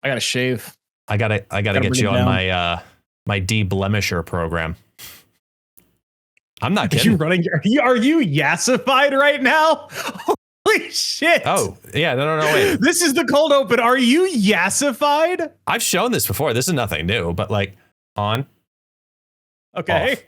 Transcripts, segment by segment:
I gotta shave. I gotta get you on my de-blemisher program. I'm not kidding. Are you yassified right now? Holy shit. Oh, yeah. No, wait. This is the cold open. Are you yassified? I've shown this before. This is nothing new, but like on. Okay. Off.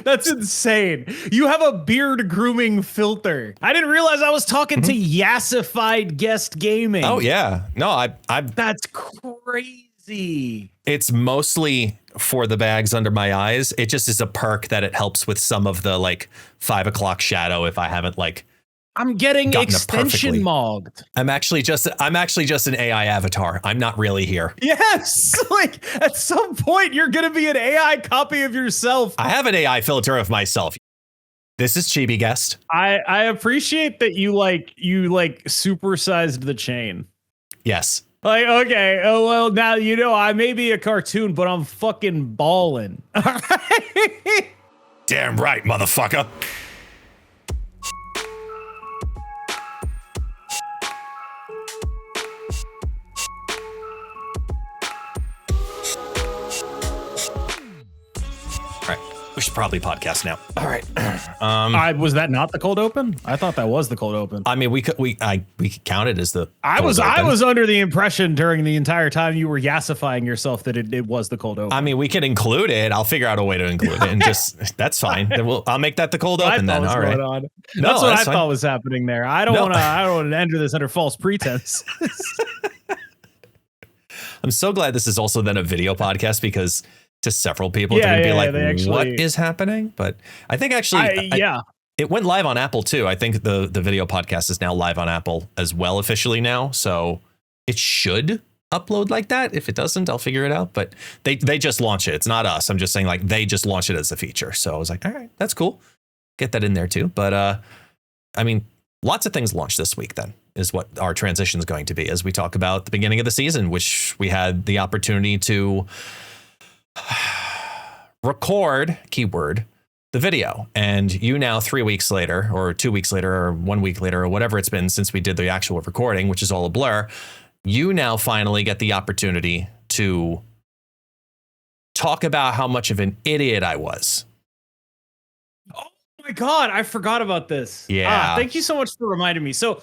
That's insane. You have a beard grooming filter. I didn't realize I was talking to yassified guest gaming. Oh, yeah. No, I That's crazy. It's mostly for the bags under my eyes. It just is a perk that it helps with some of the like 5 o'clock shadow if I haven't like. I'm getting extension mogged. I'm actually just an AI avatar. I'm not really here. Yes. Like at some point you're going to be an AI copy of yourself. I have an AI filter of myself. This is Chibi Guest. I appreciate that you supersized the chain. Yes. Like, okay. Oh, well, now, I may be a cartoon, but I'm fucking balling. All right. Damn right, motherfucker. We should probably podcast now. All right. Was that not the cold open? I thought that was the cold open. I mean, we could count it as the. I was under the impression during the entire time you were yassifying yourself that it was the cold open. I mean, we can include it. I'll figure out a way to include it, and just that's fine. Then I'll make that the cold open then. All right. That's what I thought was happening there. I don't want to enter this under false pretense. I'm so glad this is also then a video podcast because. To several people, they're gonna be like, "What is happening?" But I think actually, it went live on Apple too. I think the video podcast is now live on Apple as well officially now, so it should upload like that. If it doesn't, I'll figure it out. But they just launched it. It's not us. I'm just saying like they just launched it as a feature. So I was like, all right, that's cool. Get that in there too. But I mean, lots of things launched this week. Then is what our transition is going to be as we talk about the beginning of the season, which we had the opportunity to. Record keyword the video, and you now 3 weeks later or 2 weeks later or 1 week later or whatever it's been since we did the actual recording, which is all a blur, you now finally get the opportunity to talk about how much of an idiot I was. Oh my God, I forgot about this. Yeah. Thank you so much for reminding me. So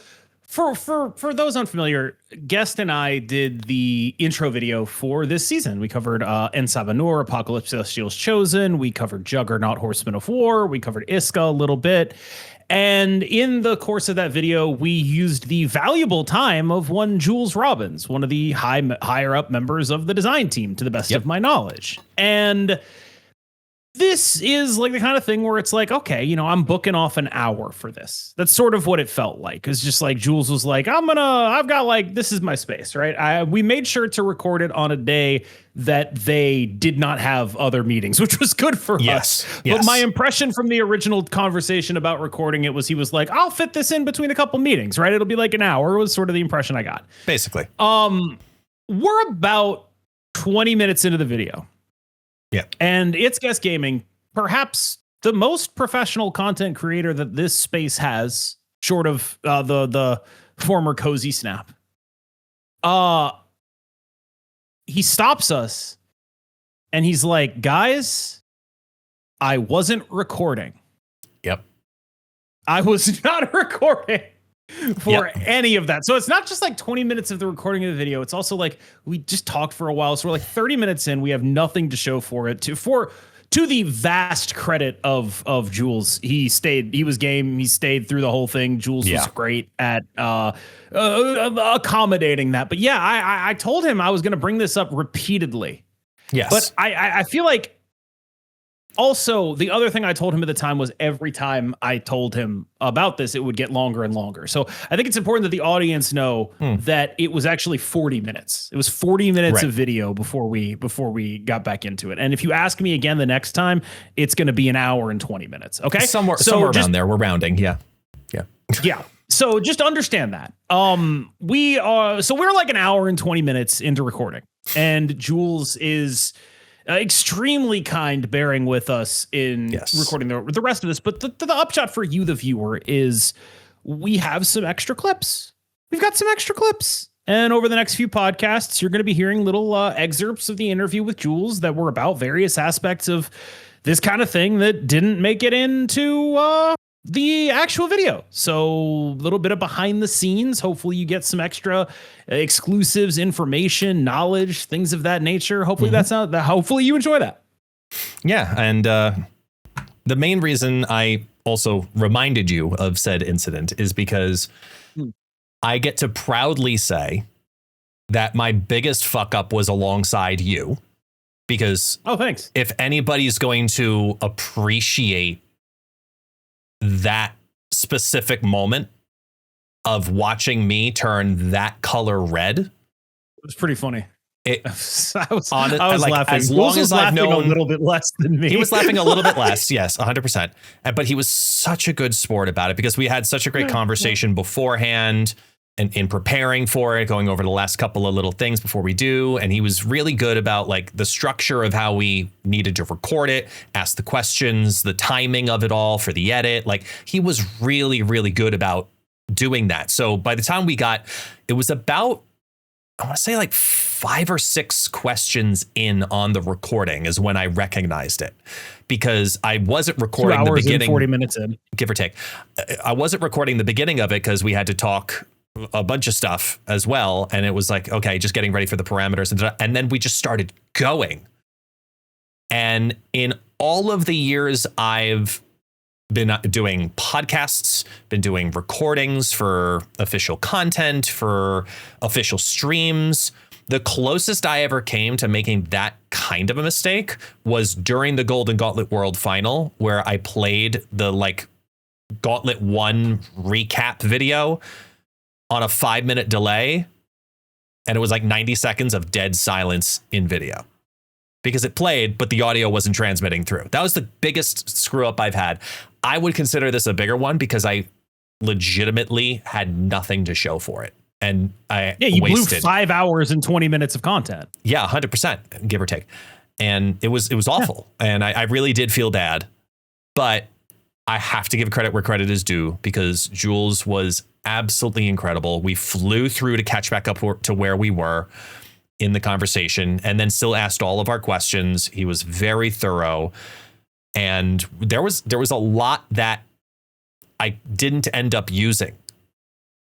For those unfamiliar, Guest and I did the intro video for this season. We covered Sabah Nur, Apocalypse Celestials Chosen. We covered Juggernaut, Horsemen of War. We covered Esca a little bit. And in the course of that video, we used the valuable time of one Jules Robbins, one of the higher up members of the design team, to the best of my knowledge. And this is like the kind of thing where it's like, okay, I'm booking off an hour for this. That's sort of what it felt like. It's just like Jules was like, I've got like, this is my space, right? We made sure to record it on a day that they did not have other meetings, which was good for us. But my impression from the original conversation about recording it was he was like, I'll fit this in between a couple meetings, right? It'll be like an hour was sort of the impression I got. Basically. We're about 20 minutes into the video. Yeah. And It's Guest Gaming, perhaps the most professional content creator that this space has, short of the former Cozy Snap. He stops us and he's like, guys, I wasn't recording. Yep. I was not recording for any of that. So it's not just like 20 minutes of the recording of the video. It's also like we just talked for a while. So we're like 30 minutes in. We have nothing to show for it. To the vast credit of Jules, he was game. He stayed through the whole thing. Jules was great at accommodating that. But yeah, I told him I was going to bring this up repeatedly. Yes. But I feel like also, the other thing I told him at the time was every time I told him about this, it would get longer and longer. So I think it's important that the audience know that it was actually 40 minutes. It was 40 minutes of video before we got back into it. And if you ask me again the next time, it's going to be an hour and 20 minutes. Okay. Somewhere around there. We're rounding. Yeah. So just understand that. We're like an hour and 20 minutes into recording, and Jules is extremely kind bearing with us in recording the rest of this. But the upshot for you, the viewer, is we have some extra clips. We've got some extra clips. And over the next few podcasts, you're going to be hearing little excerpts of the interview with Jules that were about various aspects of this kind of thing that didn't make it into the actual video. So a little bit of behind the scenes. Hopefully you get some extra exclusives, information, knowledge, things of that nature. Hopefully hopefully you enjoy that. Yeah. And the main reason I also reminded you of said incident is because I get to proudly say that my biggest fuck up was alongside you, because thanks. If anybody's going to appreciate that specific moment of watching me turn that color red, it was pretty funny. I was laughing. As long as I've known, a little bit less than me. He was laughing a little bit less. Yes, 100%. But he was such a good sport about it, because we had such a great conversation beforehand and in preparing for it, going over the last couple of little things before we do. And he was really good about like the structure of how we needed to record it, ask the questions, the timing of it all for the edit. Like he was really, really good about doing that. So by the time it was about, I want to say like 5 or 6 questions in on the recording is when I recognized it, because I wasn't recording the beginning. 40 minutes in, give or take. I wasn't recording the beginning of it because we had to talk a bunch of stuff as well. And it was like, okay, just getting ready for the parameters. And then we just started going. And in all of the years I've been doing podcasts, been doing recordings for official content, for official streams, the closest I ever came to making that kind of a mistake was during the Golden Gauntlet World Final, where I played the like Gauntlet 1 recap video on a 5-minute delay. And it was like 90 seconds of dead silence in video, because it played, but the audio wasn't transmitting through. That was the biggest screw up I've had. I would consider this a bigger one because I legitimately had nothing to show for it. And you blew 5 hours and 20 minutes of content. Yeah, 100%, give or take. And it was awful. Yeah. And I really did feel bad, but I have to give credit where credit is due, because Jules was absolutely incredible. We flew through to catch back up to where we were in the conversation, and then still asked all of our questions. He was very thorough. And there was a lot that I didn't end up using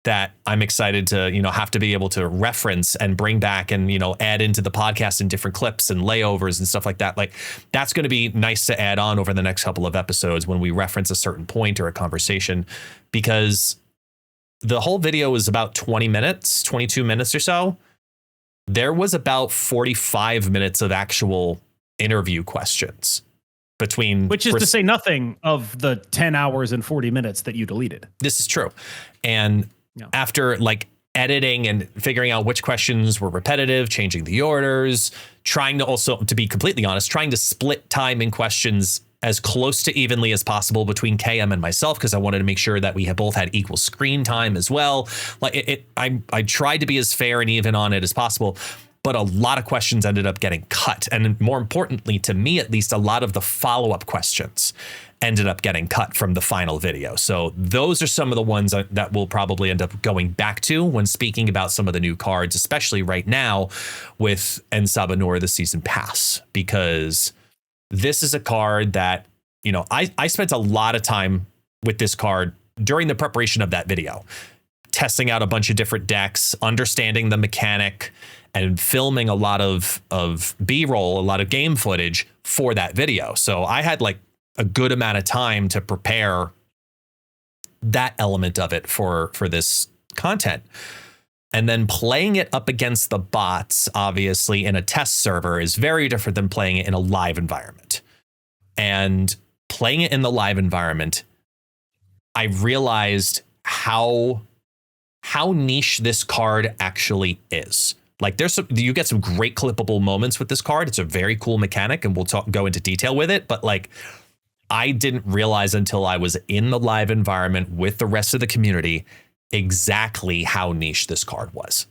that I'm excited to, have to be able to reference and bring back and, add into the podcast in different clips and layovers and stuff like that. Like that's going to be nice to add on over the next couple of episodes when we reference a certain point or a conversation, because the whole video is about 20 minutes, 22 minutes or so. There was about 45 minutes of actual interview questions between, which is to say nothing of the 10 hours and 40 minutes that you deleted. This is true. And after like editing and figuring out which questions were repetitive, changing the orders, trying to also, to be completely honest, trying to split time in questions as close to evenly as possible between KM and myself, because I wanted to make sure that we had both had equal screen time as well. Like I tried to be as fair and even on it as possible, but a lot of questions ended up getting cut. And more importantly, to me, at least, a lot of the follow-up questions ended up getting cut from the final video. So those are some of the ones that we'll probably end up going back to when speaking about some of the new cards, especially right now with Sabah Nur, the season pass, because this is a card that, I spent a lot of time with this card during the preparation of that video, testing out a bunch of different decks, understanding the mechanic, and filming a lot of B-roll, a lot of game footage for that video. So I had like a good amount of time to prepare that element of it for this content. And then playing it up against the bots, obviously, in a test server is very different than playing it in a live environment. And playing it in the live environment, I realized how niche this card actually is. Like you get some great clippable moments with this card. It's a very cool mechanic, and we'll go into detail with it. But like, I didn't realize until I was in the live environment with the rest of the community exactly how niche this card was.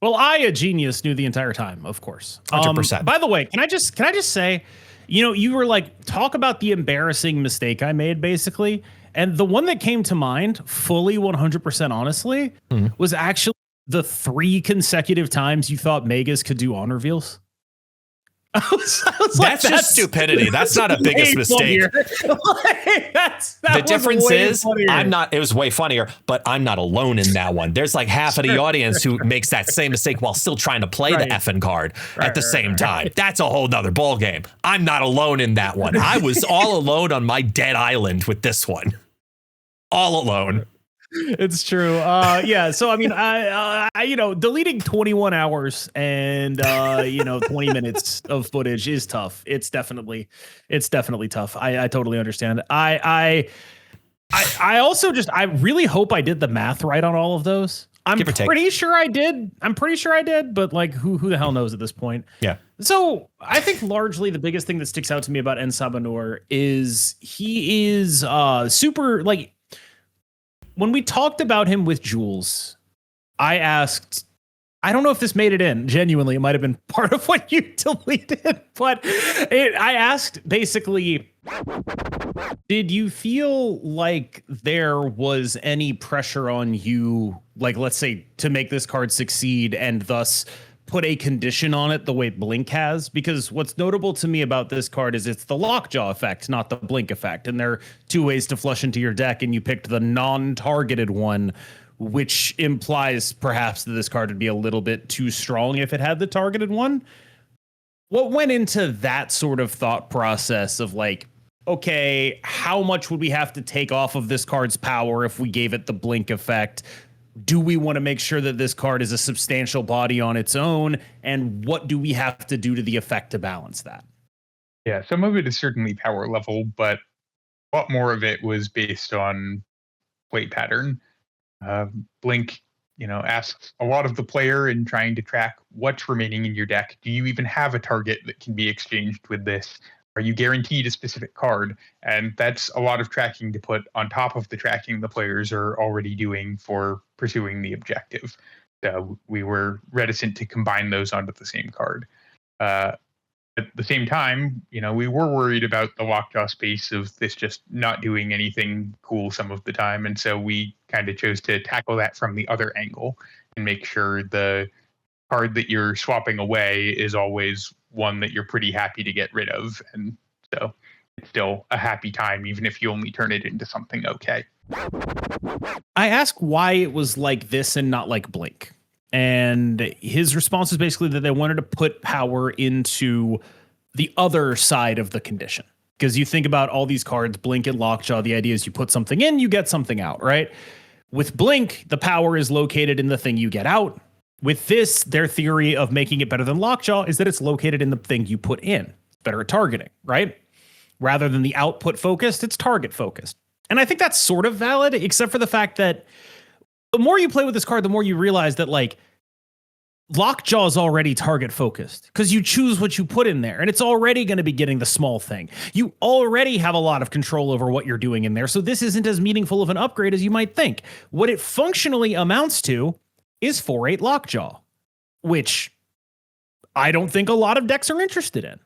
Well, a genius, knew the entire time, of course. 100%. By the way, can I just say, you were like, talk about the embarrassing mistake I made, basically. And the one that came to mind, fully 100% honestly, was actually the 3 consecutive times you thought Megas could do on reveals? I was that's just stupidity. That's not a biggest mistake. The difference is it was way funnier, but I'm not alone in that one. There's like half of the audience who makes that same mistake while still trying to play the effing card at the same time. That's a whole nother ball game. I'm not alone in that one. I was all alone on my dead island with this one. All alone. It's true. Yeah. So, I mean, I deleting 21 hours and, 20 minutes of footage is tough. It's definitely tough. I totally understand. I also I really hope I did the math right on all of those. I'm pretty sure I did. But like, who the hell knows at this point? Yeah. So I think largely the biggest thing that sticks out to me about Sabah Nur is he is super like, when we talked about him with Jules, I asked, I don't know if this made it in. Genuinely, it might have been part of what you deleted, but I asked basically, did you feel like there was any pressure on you, like, let's say, to make this card succeed and thus put a condition on it the way Blink has? Because what's notable to me about this card is it's the Lockjaw effect, not the Blink effect. And there are 2 ways to flush into your deck, and you picked the non-targeted one, which implies perhaps that this card would be a little bit too strong if it had the targeted one. What went into that sort of thought process of like, okay, how much would we have to take off of this card's power if we gave it the Blink effect? Do we want to make sure that this card is a substantial body on its own? And what do we have to do to the effect to balance that? Yeah, some of it is certainly power level, but a lot more of it was based on play pattern. Blink, asks a lot of the player in trying to track what's remaining in your deck. Do you even have a target that can be exchanged with this? Are you guaranteed a specific card? And that's a lot of tracking to put on top of the tracking the players are already doing for pursuing the objective. So we were reticent to combine those onto the same card. At the same time, we were worried about the Lockjaw space of this just not doing anything cool some of the time. And so we kind of chose to tackle that from the other angle and make sure the card that you're swapping away is always one that you're pretty happy to get rid of. And so it's still a happy time, even if you only turn it into something okay. I asked why it was like this and not like Blink. And his response is basically that they wanted to put power into the other side of the condition. Because you think about all these cards, Blink and Lockjaw, the idea is you put something in, you get something out, right? With Blink, the power is located in the thing you get out. With this, their theory of making it better than Lockjaw is that it's located in the thing you put in. It's better at targeting, right? Rather than the output focused, it's target focused. And I think that's sort of valid, except for the fact that the more you play with this card, the more you realize that like Lockjaw is already target focused because you choose what you put in there and it's already going to be getting the small thing. You already have a lot of control over what you're doing in there. So this isn't as meaningful of an upgrade as you might think. What it functionally amounts to is 4/8 Lockjaw, which I don't think a lot of decks are interested in.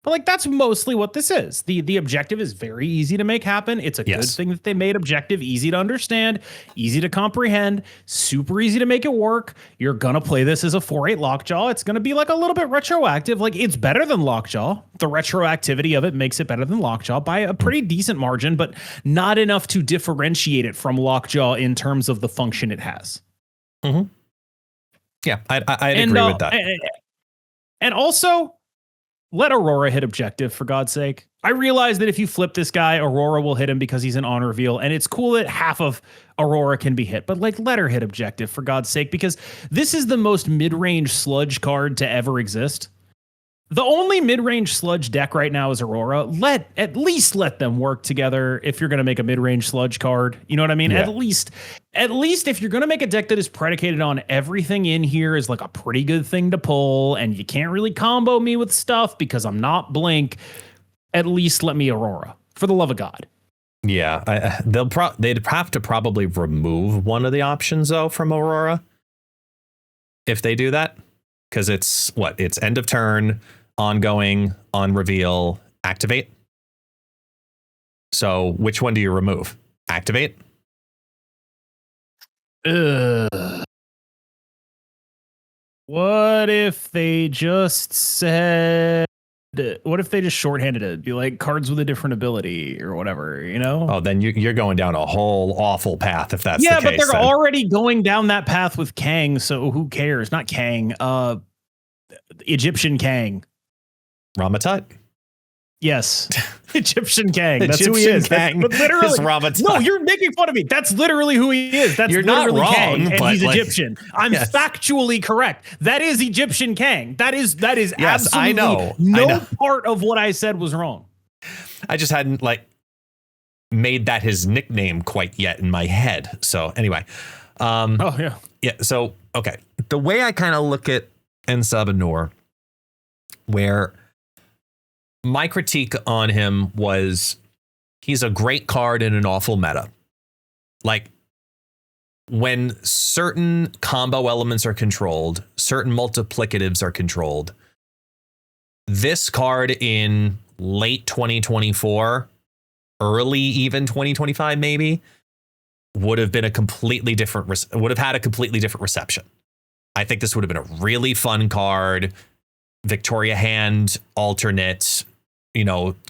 But like that's mostly what this is. The objective is very easy to make happen. It's a good thing that they made objective easy to understand, easy to comprehend, super easy to make it work. You're gonna play this as a 4/8 Lockjaw. It's gonna be like a little bit retroactive. Like it's better than Lockjaw. The retroactivity of it makes it better than Lockjaw by a pretty decent margin, but not enough to differentiate it from Lockjaw in terms of the function it has. Mm-hmm. Yeah, I'd agree with that. And also, let Aurora hit objective, for God's sake. I realize that if you flip this guy, Aurora will hit him because he's an on reveal, and it's cool that half of Aurora can be hit, but like let her hit objective, for God's sake, because this is the most mid-range sludge card to ever exist. The only mid-range sludge deck right now is Aurora. At least let them work together if you're going to make a mid-range sludge card. You know what I mean? Yeah. At least if you're going to make a deck that is predicated on everything in here is like a pretty good thing to pull, and you can't really combo me with stuff because I'm not Blink, at least let me Aurora, for the love of God. Yeah, they'd have to probably remove one of the options, though, from Aurora if they do that. Because it's end of turn, ongoing, on reveal, activate. So which one do you remove? Activate? What if they just said, what if they just shorthanded it? Be like cards with a different ability or whatever, you know? Oh, then you're going down a whole awful path if that's the case. Yeah, but they're then. already going down that path with Kang, so who cares? Not Kang, Egyptian Kang. Ramatut? Yes. Egyptian Kang. That's Egyptian who he is. Kang literally, is Ramatut. No, you're making fun of me. That's literally who he is. That's you're literally not wrong, Kang, and he's like, Egyptian. I'm factually correct. That is Egyptian Kang. That is yes, absolutely I know. No part of what I said was wrong. I just hadn't made that his nickname quite yet in my head. So anyway. Oh yeah. Yeah. So, okay. The way I kind of look at Sabah Nur, where my critique on him was he's a great card in an awful meta. Like when certain combo elements are controlled, certain multiplicatives are controlled, this card in late 2024, early even 2025 maybe, would have been had a completely different reception. I think this would have been a really fun card, Victoria Hand alternate,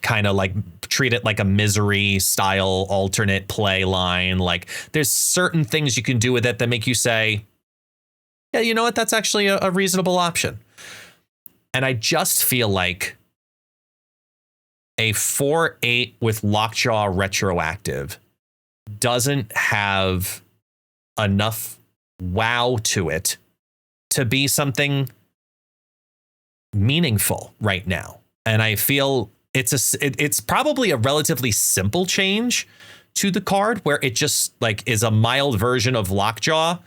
kind of like treat it like a Misery style alternate play line. Like there's certain things you can do with it that make you say, yeah, you know what? That's actually a reasonable option. And I just feel like a 4/8 with Lockjaw retroactive doesn't have enough wow to it to be something meaningful right now. And I feel it's probably a relatively simple change to the card where it just is a mild version of Lockjaw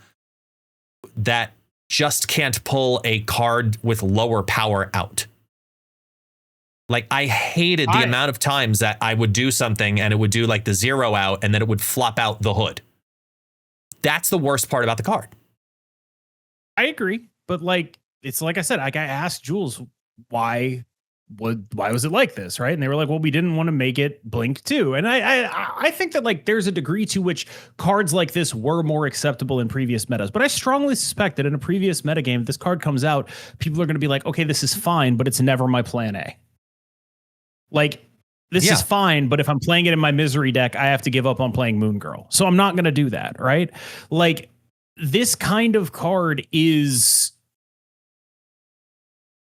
that just can't pull a card with lower power out. I hated the amount of times that I would do something and it would do the 0 out and then it would flop out the hood. That's the worst part about the card. I agree. But it's like I said, I asked Jules why was it like this, right? And they were like, well, we didn't want to make it Blink too. And I think that there's a degree to which cards like this were more acceptable in previous metas. But I strongly suspect that in a previous metagame, this card comes out, people are going to be like, okay, this is fine, but it's never my plan A. This is fine, but if I'm playing it in my Misery deck, I have to give up on playing Moon Girl. So I'm not going to do that, right? This kind of card is...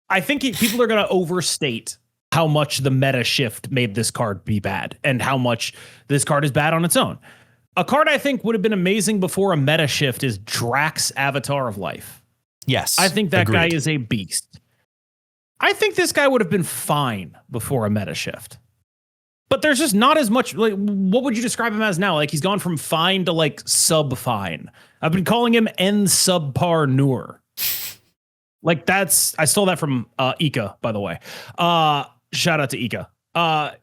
I think people are going to overstate how much the meta shift made this card be bad and how much this card is bad on its own. A card I think would have been amazing before a meta shift is Drax, Avatar of Life. Yes. I think that agreed. guy is a beast. I think this guy would have been fine before a meta shift. But there's just not as much. What would you describe him as now? He's gone from fine to sub fine. I've been calling him N subpar Nur. I stole that from Esca, by the way. Shout out to Esca.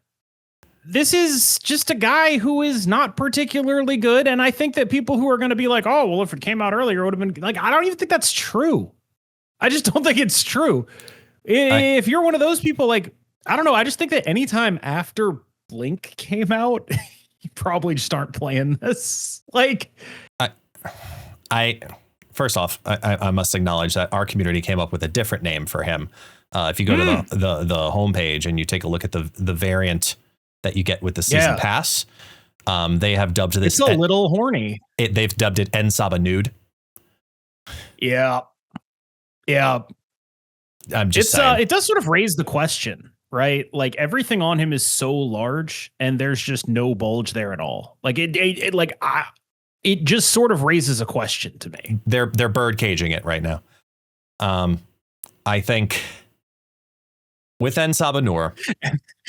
This is just a guy who is not particularly good. And I think that people who are going to be like, oh, well, if it came out earlier, it would have been I don't even think that's true. I just don't think it's true. If you're one of those people, I don't know. I just think that anytime after Blink came out, you probably just aren't playing this. First off, I must acknowledge that our community came up with a different name for him. If you go to the homepage and you take a look at the variant that you get with the season pass, they have dubbed this. It's a little horny. They've dubbed it Sabah Nude. Yeah. I'm just saying. It does sort of raise the question, right? Everything on him is so large and there's just no bulge there at all. It just sort of raises a question to me. They're bird caging it right now. I think with Sabah Nur,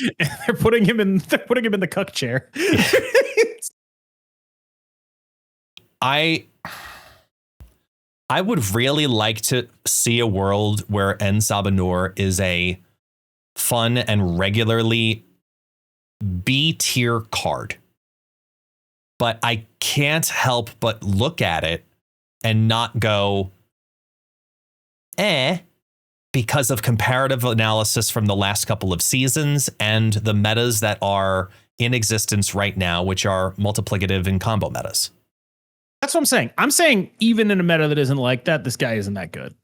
they're putting him in the cuck chair. I would really like to see a world where Sabah Nur is a fun and regularly B tier card. But I can't help but look at it and not go, because of comparative analysis from the last couple of seasons and the metas that are in existence right now, which are multiplicative and combo metas. That's what I'm saying. I'm saying even in a meta that isn't like that, this guy isn't that good.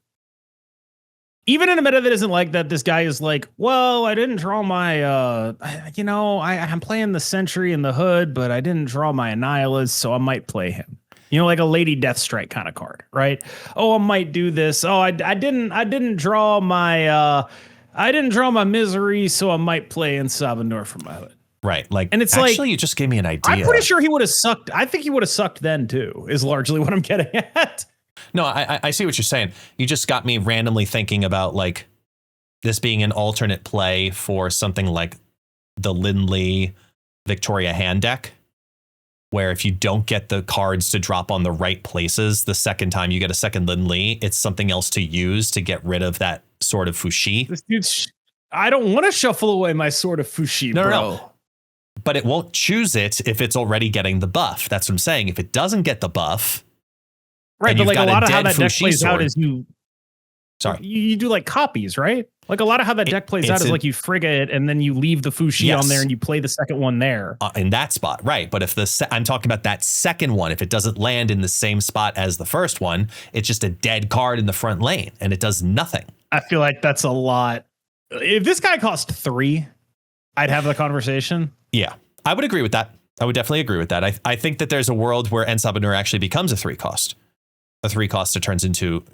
even in a meta that isn't like that, this guy is like, well, I didn't draw my, I'm playing the Sentry in the Hood, but I didn't draw my Annihilus, so I might play him. Like a Lady Deathstrike kind of card, right? Oh, I might do this. Oh, I didn't draw my Misery, so I might play in Sabah Nur for my Hood. Right. Like, and it's actually, you just gave me an idea. I'm pretty sure he would have sucked. I think he would have sucked then too, is largely what I'm getting at. No, I see what you're saying. You just got me randomly thinking about like this being an alternate play for something like the Lindley Victoria hand deck, where if you don't get the cards to drop on the right places the second time you get a second Lindley, it's something else to use to get rid of that Sword of Fushi. This dude's, I don't want to shuffle away my Sword of Fushi, bro. No. But it won't choose it if it's already getting the buff. That's what I'm saying. If it doesn't get the buff, right? But like a lot of how that deck plays out is Sorry. You do like copies, right? Like a lot of how that deck plays out is like you frigate and then you leave the Fushi on there and you play the second one there. In that spot, right. But if I'm talking about that second one, if it doesn't land in the same spot as the first one, it's just a dead card in the front lane and it does nothing. I feel like that's a lot. If this guy cost 3, I'd have the conversation. Yeah, I would agree with that. I would definitely agree with that. I think that there's a world where Sabah Nur actually becomes a 3 cost. A 3 cost that turns into,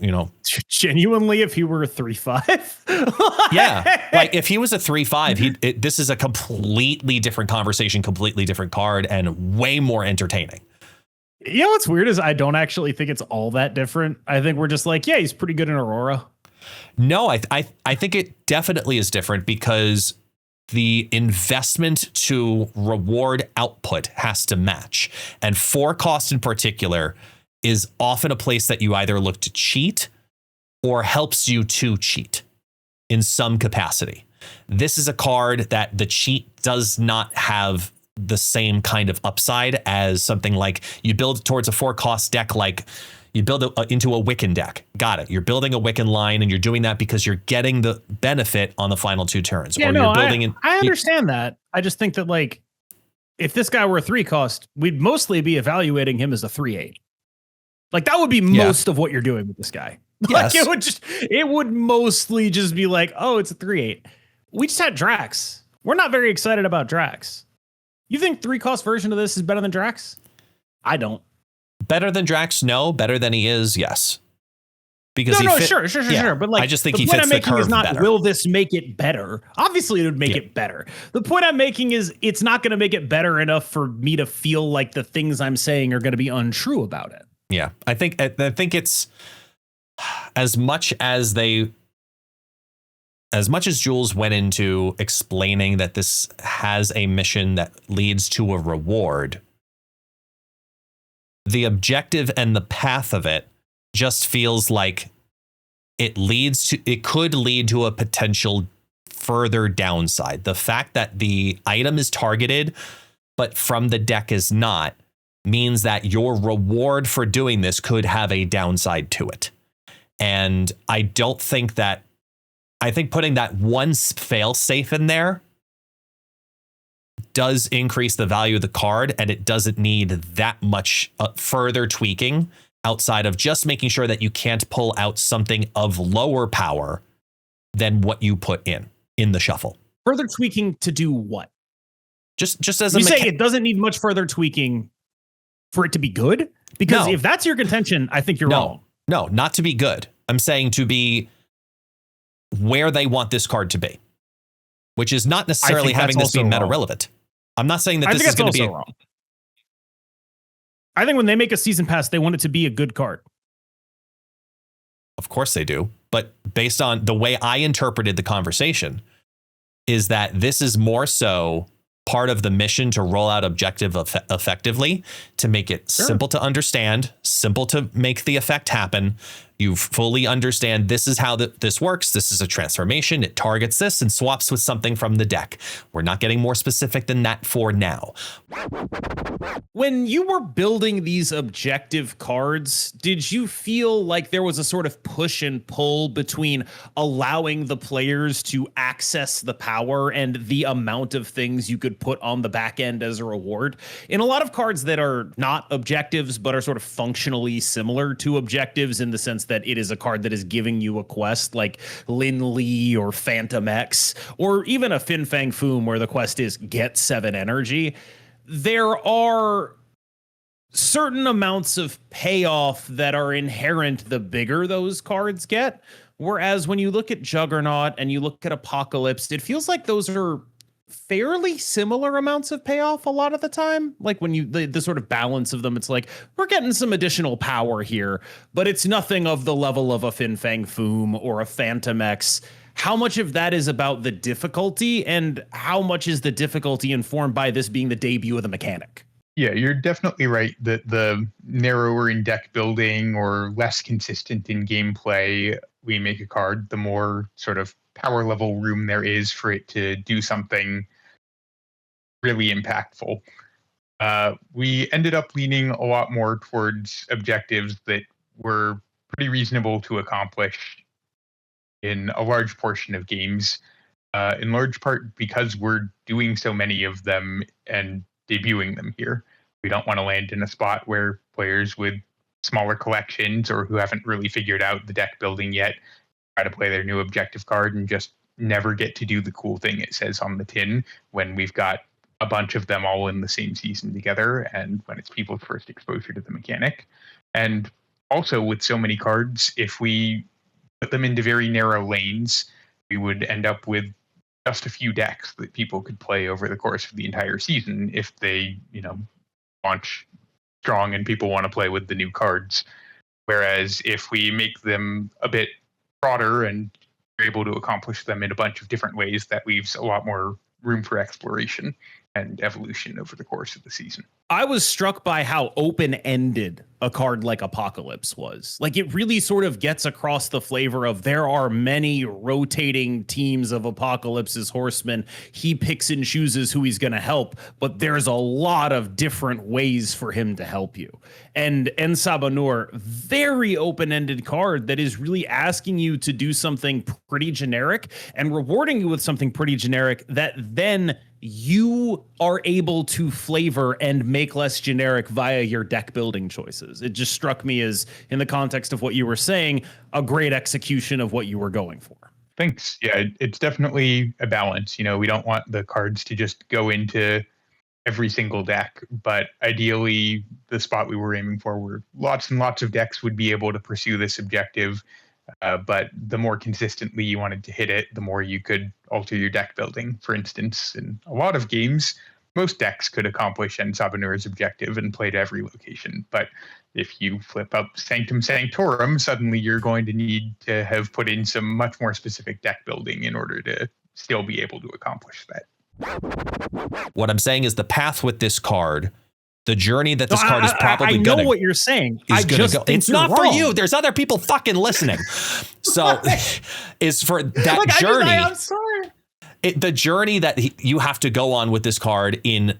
genuinely, if he were a 3/5. Yeah, like if he was a 3/5, this is a completely different conversation, completely different card, and way more entertaining. You know what's weird is I don't actually think it's all that different. I think we're just like, yeah, he's pretty good in Aurora. No, I think it definitely is different because the investment to reward output has to match, and 4 cost in particular is often a place that you either look to cheat or helps you to cheat in some capacity. This is a card that the cheat does not have the same kind of upside as something like you build towards a 4 cost deck, like you build into a Wiccan deck. Got it. You're building a Wiccan line and you're doing that because you're getting the benefit on the final 2 turns. Yeah, no, I understand that. I just think that like if this guy were a 3 cost, we'd mostly be evaluating him as a 3/8. Like that would be most of what you're doing with this guy. Yes. Like it would mostly just be like, oh, it's a 3/8. We just had Drax. We're not very excited about Drax. You think 3 cost version of this is better than Drax? I don't. Better than Drax? No. Better than he is? Yes. Because sure. But like, I just think the he point fits I'm the making curve is not, better. will this make it better? Obviously, it would make it better. The point I'm making is it's not going to make it better enough for me to feel like the things I'm saying are going to be untrue about it. Yeah, I think it's as much as Jules went into explaining that this has a mission that leads to a reward. The objective and the path of it just feels like it could lead to a potential further downside. The fact that the item is targeted, but from the deck is not, means that your reward for doing this could have a downside to it. And I think putting that one fail safe in there does increase the value of the card, and it doesn't need that much further tweaking outside of just making sure that you can't pull out something of lower power than what you put in the shuffle. Further tweaking to do what? Just as you say it doesn't need much further tweaking for it to be good? Because if that's your contention, I think you're wrong. No, not to be good. I'm saying to be where they want this card to be, which is not necessarily having this be meta relevant. I'm not saying that this is going to be wrong. I think when they make a season pass, they want it to be a good card. Of course they do. But based on the way I interpreted the conversation is that this is more so part of the mission to roll out objective effectively, to make it simple to understand, simple to make the effect happen. You fully understand this is how this works. This is a transformation. It targets this and swaps with something from the deck. We're not getting more specific than that for now. When you were building these objective cards, did you feel like there was a sort of push and pull between allowing the players to access the power and the amount of things you could put on the back end as a reward? In a lot of cards that are not objectives, but are sort of functionally similar to objectives in the sense sense that it is a card that is giving you a quest like Lin Li or Phantom X, or even a Fin Fang Foom where the quest is get 7 energy. There are certain amounts of payoff that are inherent the bigger those cards get. Whereas when you look at Juggernaut and you look at Apocalypse, it feels like those are fairly similar amounts of payoff a lot of the time. Like when you the sort of balance of them, it's like we're getting some additional power here, but it's nothing of the level of a Fin Fang Foom or a Phantom X. How much of that is about the difficulty, and how much is the difficulty informed by this being the debut of the mechanic? Yeah, you're definitely right that the narrower in deck building or less consistent in gameplay we make a card, the more sort of power level room there is for it to do something really impactful. We ended up leaning a lot more towards objectives that were pretty reasonable to accomplish in a large portion of games, in large part because we're doing so many of them and debuting them here. We don't want to land in a spot where players with smaller collections or who haven't really figured out the deck building yet try to play their new objective card and just never get to do the cool thing it says on the tin when we've got a bunch of them all in the same season together and when it's people's first exposure to the mechanic. And also with so many cards, if we put them into very narrow lanes, we would end up with just a few decks that people could play over the course of the entire season if they, launch strong and people want to play with the new cards. Whereas if we make them a bit broader and are able to accomplish them in a bunch of different ways, that leaves a lot more room for exploration and evolution over the course of the season. I was struck by how open-ended a card like Apocalypse was. Like, it really sort of gets across the flavor of there are many rotating teams of Apocalypse's horsemen. He picks and chooses who he's going to help, but there's a lot of different ways for him to help you. And Sabah Nur, very open-ended card that is really asking you to do something pretty generic and rewarding you with something pretty generic that then you are able to flavor and make less generic via your deck building choices. It just struck me as, in the context of what you were saying, a great execution of what you were going for. Thanks. Yeah, it's definitely a balance. We don't want the cards to just go into every single deck, but ideally the spot we were aiming for were lots and lots of decks would be able to pursue this objective. But the more consistently you wanted to hit it, the more you could alter your deck building. For instance, in a lot of games, most decks could accomplish Sabah Nur's objective and play to every location. But if you flip up Sanctum Sanctorum, suddenly you're going to need to have put in some much more specific deck building in order to still be able to accomplish that. What I'm saying is the path with this card, the journey that this card is probably going to... I know what you're saying. I just think it's not for you. There's other people fucking listening. So is for that journey. I'm sorry. The journey that you have to go on with this card in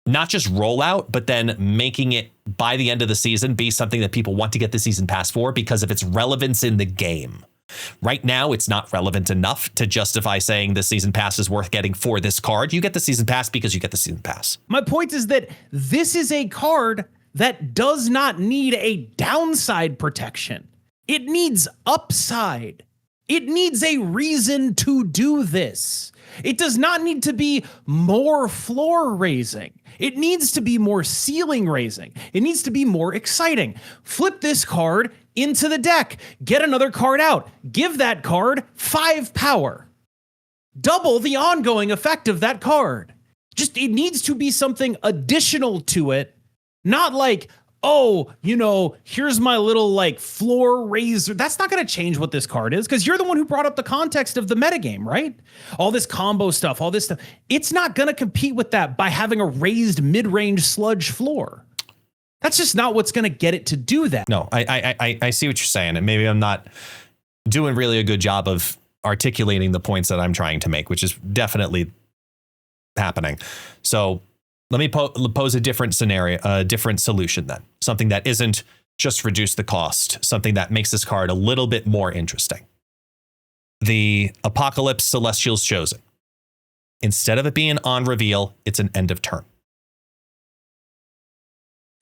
not just rollout, but then making it by the end of the season be something that people want to get the season pass for because of its relevance in the game. Right now, it's not relevant enough to justify saying the season pass is worth getting for this card. You get the season pass because you get the season pass. My point is that this is a card that does not need a downside protection. It needs upside. It needs a reason to do this. It does not need to be more floor raising. It needs to be more ceiling raising. It needs to be more exciting. Flip this card into the deck. Get another card out. Give that card 5 power. Double the ongoing effect of that card. It needs to be something additional to it. Not like, oh, here's my little floor raiser. That's not going to change what this card is because you're the one who brought up the context of the metagame, right? All this combo stuff, all this stuff. It's not going to compete with that by having a raised mid-range sludge floor. That's just not what's going to get it to do that. No, I see what you're saying. And maybe I'm not doing really a good job of articulating the points that I'm trying to make, which is definitely happening. So let me pose a different scenario, a different solution then. Something that isn't just reduce the cost, something that makes this card a little bit more interesting. The Apocalypse Celestial's Chosen. Instead of it being on reveal, it's an end of turn.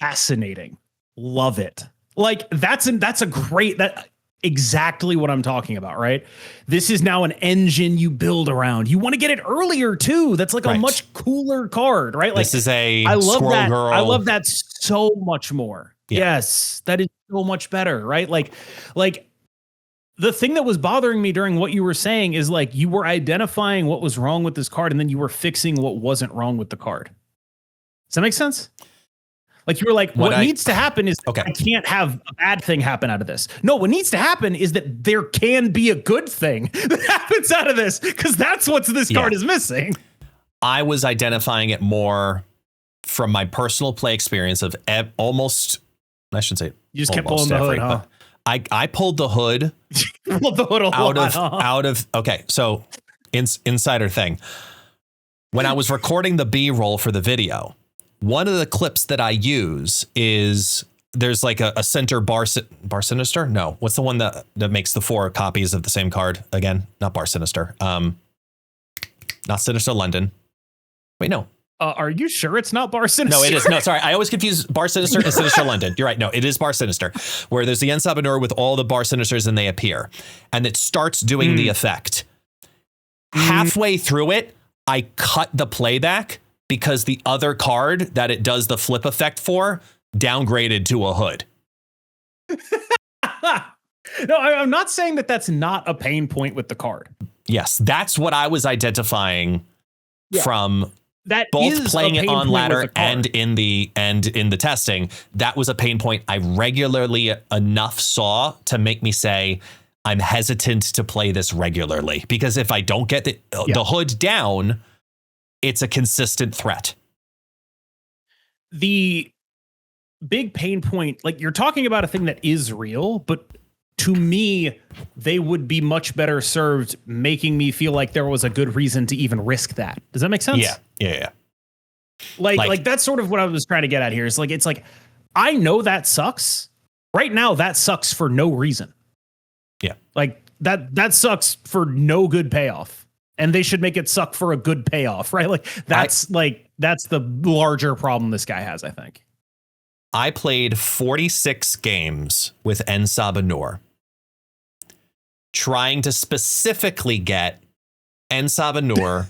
Fascinating. Love it. Like that's a great, that exactly what I'm talking about, right? This is now an engine you build around. You want to get it earlier too. That's like a much cooler card, right? Like this is a I love Squirrel that. Girl. I love that so much more. Yeah. Yes, that is so much better, right? Like the thing that was bothering me during what you were saying is like you were identifying what was wrong with this card and then you were fixing what wasn't wrong with the card. Does that make sense? Like you were like, what needs to happen is I can't have a bad thing happen out of this. No, what needs to happen is that there can be a good thing that happens out of this because that's what this card is missing. I was identifying it more from my personal play experience of almost, I shouldn't say you just kept pulling the hood, huh? I pulled the hood, pulled the hood out of okay. So insider thing. When I was recording the B-roll for the video, one of the clips that I use is there's like a center bar sinister. No, what's the one that makes the 4 copies of the same card again? Not bar sinister. Not Sinister London. Wait, no. Are you sure it's not Bar Sinister? No, it is. No, sorry. I always confuse Bar Sinister and Sinister London. You're right. No, it is Bar Sinister, where there's the Sabah Nur with all the Bar Sinisters and they appear. And it starts doing the effect. Halfway through it, I cut the playback because the other card that it does the flip effect for downgraded to a hood. No, I'm not saying that that's not a pain point with the card. Yes, that's what I was identifying from that both playing it on ladder and in the testing. That was a pain point I regularly enough saw to make me say I'm hesitant to play this regularly, because if I don't get the hood down, it's a consistent threat. The big pain point, like you're talking about a thing that is real, but to me, they would be much better served making me feel like there was a good reason to even risk that. Does that make sense? Yeah. Like that's sort of what I was trying to get at here. It's like, I know that sucks. Right now, that sucks for no reason. Yeah. Like that sucks for no good payoff. And they should make it suck for a good payoff, right? Like that's the larger problem this guy has, I think. I played 46 games with Sabah Nur, trying to specifically get Sabah Nur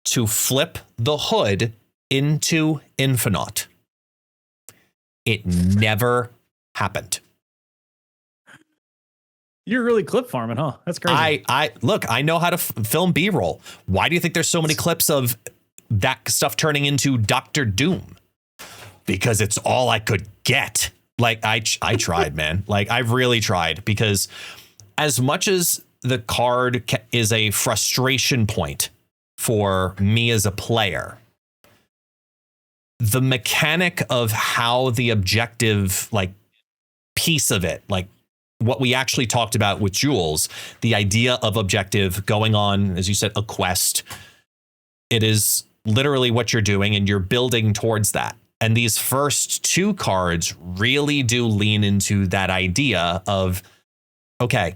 to flip the hood into Infinite. It never happened. You're really clip farming, huh? That's crazy. I look, I know how to film B-roll. Why do you think there's so many clips of that stuff turning into Dr. Doom? Because it's all I could get. Like I tried, man. Like I've really tried, because as much as the card is a frustration point for me as a player, the mechanic of how the objective piece of it, like what we actually talked about with Jules, the idea of objective going on, as you said, a quest. It is literally what you're doing and you're building towards that. And these first 2 cards really do lean into that idea of, okay,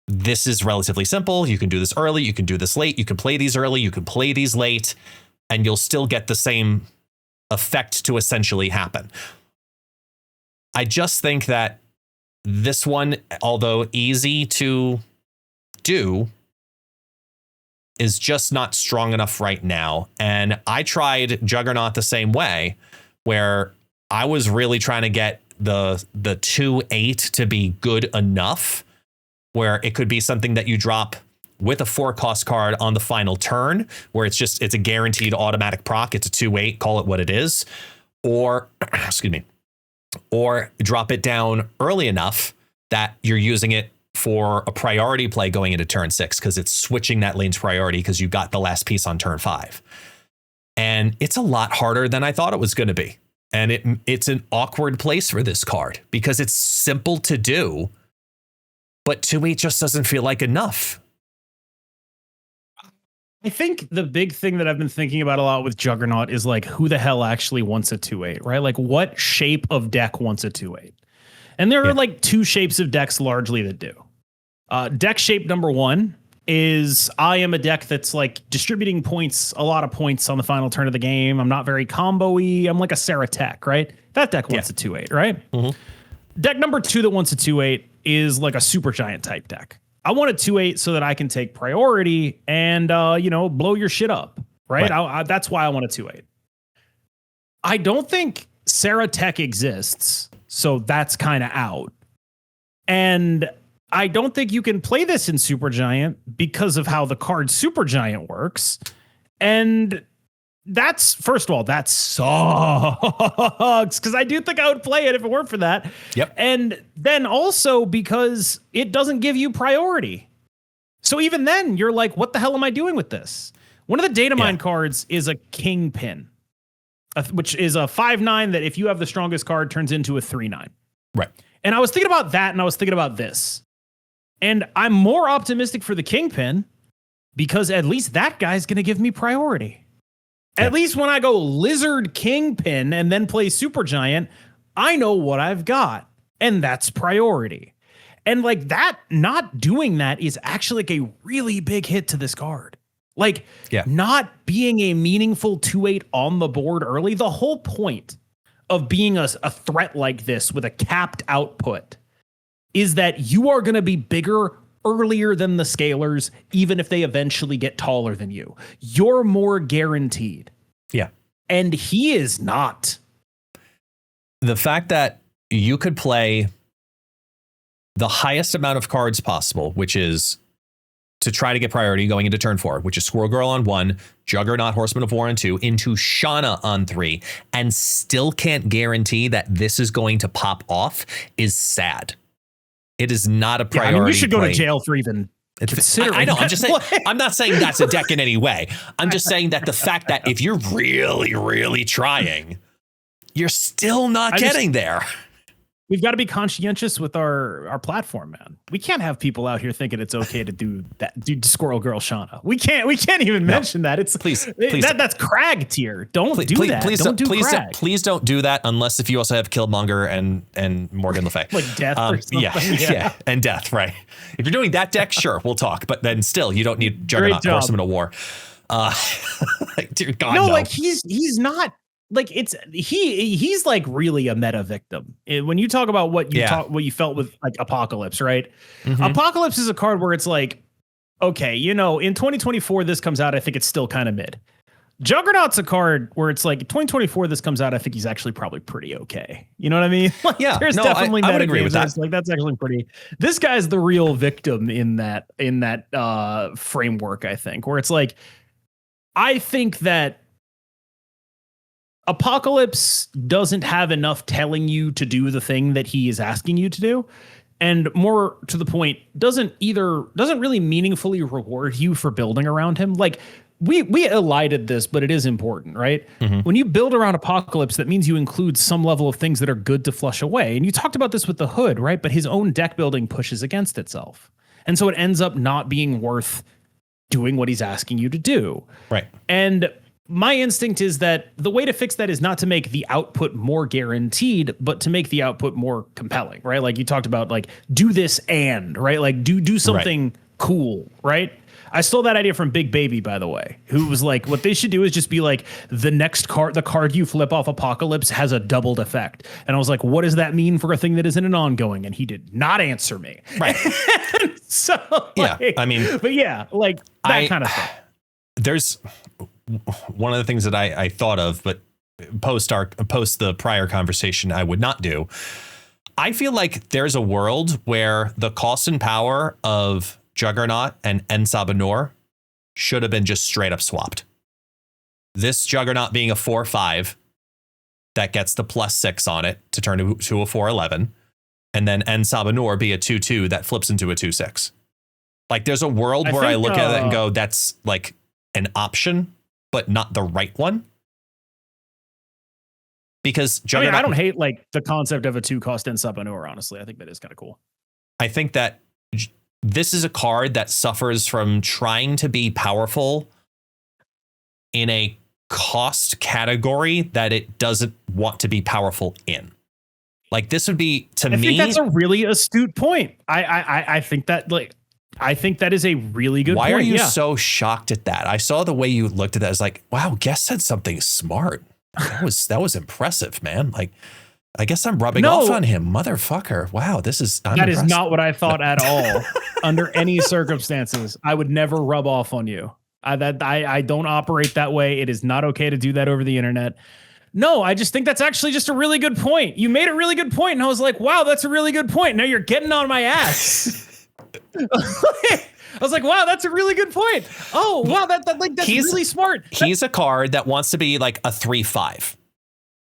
this is relatively simple. You can do this early. You can do this late. You can play these early. You can play these late, and you'll still get the same effect to essentially happen. I just think that this one, although easy to do, is just not strong enough right now. And I tried Juggernaut the same way, where I was really trying to get the 2/8 to be good enough, where it could be something that you drop with a 4-cost card on the final turn, where it's a guaranteed automatic proc. It's a 2/8, call it what it is, or excuse me, or drop it down early enough that you're using it for a priority play going into turn 6, because it's switching that lane's priority because you got the last piece on turn 5. And it's a lot harder than I thought it was going to be. And it's an awkward place for this card because it's simple to do, but 2/8 just doesn't feel like enough. I think the big thing that I've been thinking about a lot with Juggernaut is like, who the hell actually wants a 2/8, right? Like what shape of deck wants a 2/8? And there are like 2 shapes of decks largely that do. Deck shape number 1 is I am a deck that's like distributing points, a lot of points on the final turn of the game. I'm not very combo-y. I'm like a Sarah Tech, right? That deck wants a 2/8, right? Mm-hmm. Deck number 2 that wants a 2/8 is like a super giant type deck. I want a 2/8 so that I can take priority and blow your shit up, right? That's why I want a 2/8. I don't think Sarah Tech exists, so that's kind of out. And I don't think you can play this in Supergiant because of how the card Supergiant works. And that's, first of all, that sucks because I do think I would play it if it weren't for that. Yep. And then also because it doesn't give you priority. So even then you're like, what the hell am I doing with this? One of the data mine cards is a Kingpin, which is a 5/9 that if you have the strongest card turns into a 3/9. Right. And I was thinking about that and I was thinking about this. And I'm more optimistic for the Kingpin because at least that guy's going to give me priority. At least when I go Lizard Kingpin and then play Supergiant, I know what I've got, and that's priority. And like that, not doing that is actually like a really big hit to this card. Like not being a meaningful 2/8 on the board early. The whole point of being a threat like this with a capped output is that you are going to be bigger earlier than the scalers, even if they eventually get taller than you. You're more guaranteed. Yeah. And he is not. The fact that you could play the highest amount of cards possible, which is to try to get priority going into turn 4, which is Squirrel Girl on 1, Juggernaut, Horseman of War on 2, into Shauna on 3, and still can't guarantee that this is going to pop off is sad. It is not a priority. I mean, you should go to jail for even considering. I know. I'm just saying. I'm not saying that's a deck in any way. I'm just saying that the fact that if you're really, really trying, you're still not getting there. We've got to be conscientious with our platform, man. We can't have people out here thinking it's okay to do that. Do Squirrel Girl Shauna. We can't even mention that. It's please that's Crag tier. Don't do that. Please don't do that unless if you also have Killmonger and Morgan Le Fay. Like death or something. Yeah, and death, right. If you're doing that deck, sure, we'll talk. But then still, you don't need Juggernaut, Horseman of War. Like, dear God, no. Like he's not. Like he's like really a meta victim. When you talk about what you felt with like Apocalypse, right? Mm-hmm. Apocalypse is a card where it's like, okay, in 2024 this comes out, I think it's still kind of mid. Juggernaut's a card where it's like 2024 this comes out, I think he's actually probably pretty okay. You know what I mean? Like, there's definitely I would agree with that. Like that's actually pretty. This guy's the real victim in that framework, I think, where it's like, I think that Apocalypse doesn't have enough telling you to do the thing that he is asking you to do. And more to the point, doesn't really meaningfully reward you for building around him. Like we elided this, but it is important, right? Mm-hmm. When you build around Apocalypse, that means you include some level of things that are good to flush away. And you talked about this with the Hood, right? But his own deck building pushes against itself. And so it ends up not being worth doing what he's asking you to do. Right. And my instinct is that the way to fix that is not to make the output more guaranteed, but to make the output more compelling, right? Like you talked about, like do this right? Like do something cool, right? I stole that idea from Big Baby, by the way, who was like, what they should do is just be like, the card you flip off Apocalypse has a doubled effect. And I was like, what does that mean for a thing that isn't an ongoing? And he did not answer me. Right. So I mean, but like that kind of thing. There's one of the things that I thought of, but post the prior conversation, I would not do. I feel like there's a world where the cost and power of Juggernaut and Sabah Nur should have been just straight up swapped. This Juggernaut being a 4/5 that gets the +6 on it to turn to a 4/11, and then Sabah Nur be a 2/2 that flips into a 2/6. Like there's a world where I look at it and go, that's like an option, but not the right one. Because Juggernaut, I don't hate like the concept of a 2-cost Sabah Nur, honestly. I think that is kind of cool. I think that this is a card that suffers from trying to be powerful in a cost category that it doesn't want to be powerful in. Like this would be, to me, I think that's a really astute point. I think that I think that is a really good point. Why are you so shocked at that? I saw the way you looked at that. I was like, wow, Guest said something smart. That was impressive, man. Like I guess I'm rubbing off on him, motherfucker. Wow, that is not what I thought at all. Under any circumstances, I would never rub off on you. I don't operate that way. It is not okay to do that over the internet. No, I just think that's actually just a really good point. You made a really good point, and I was like, wow, that's a really good point. Now you're getting on my ass. I was like, wow, that's a really good point. Oh, wow, that's really smart. He's a card that wants to be like a 3/5.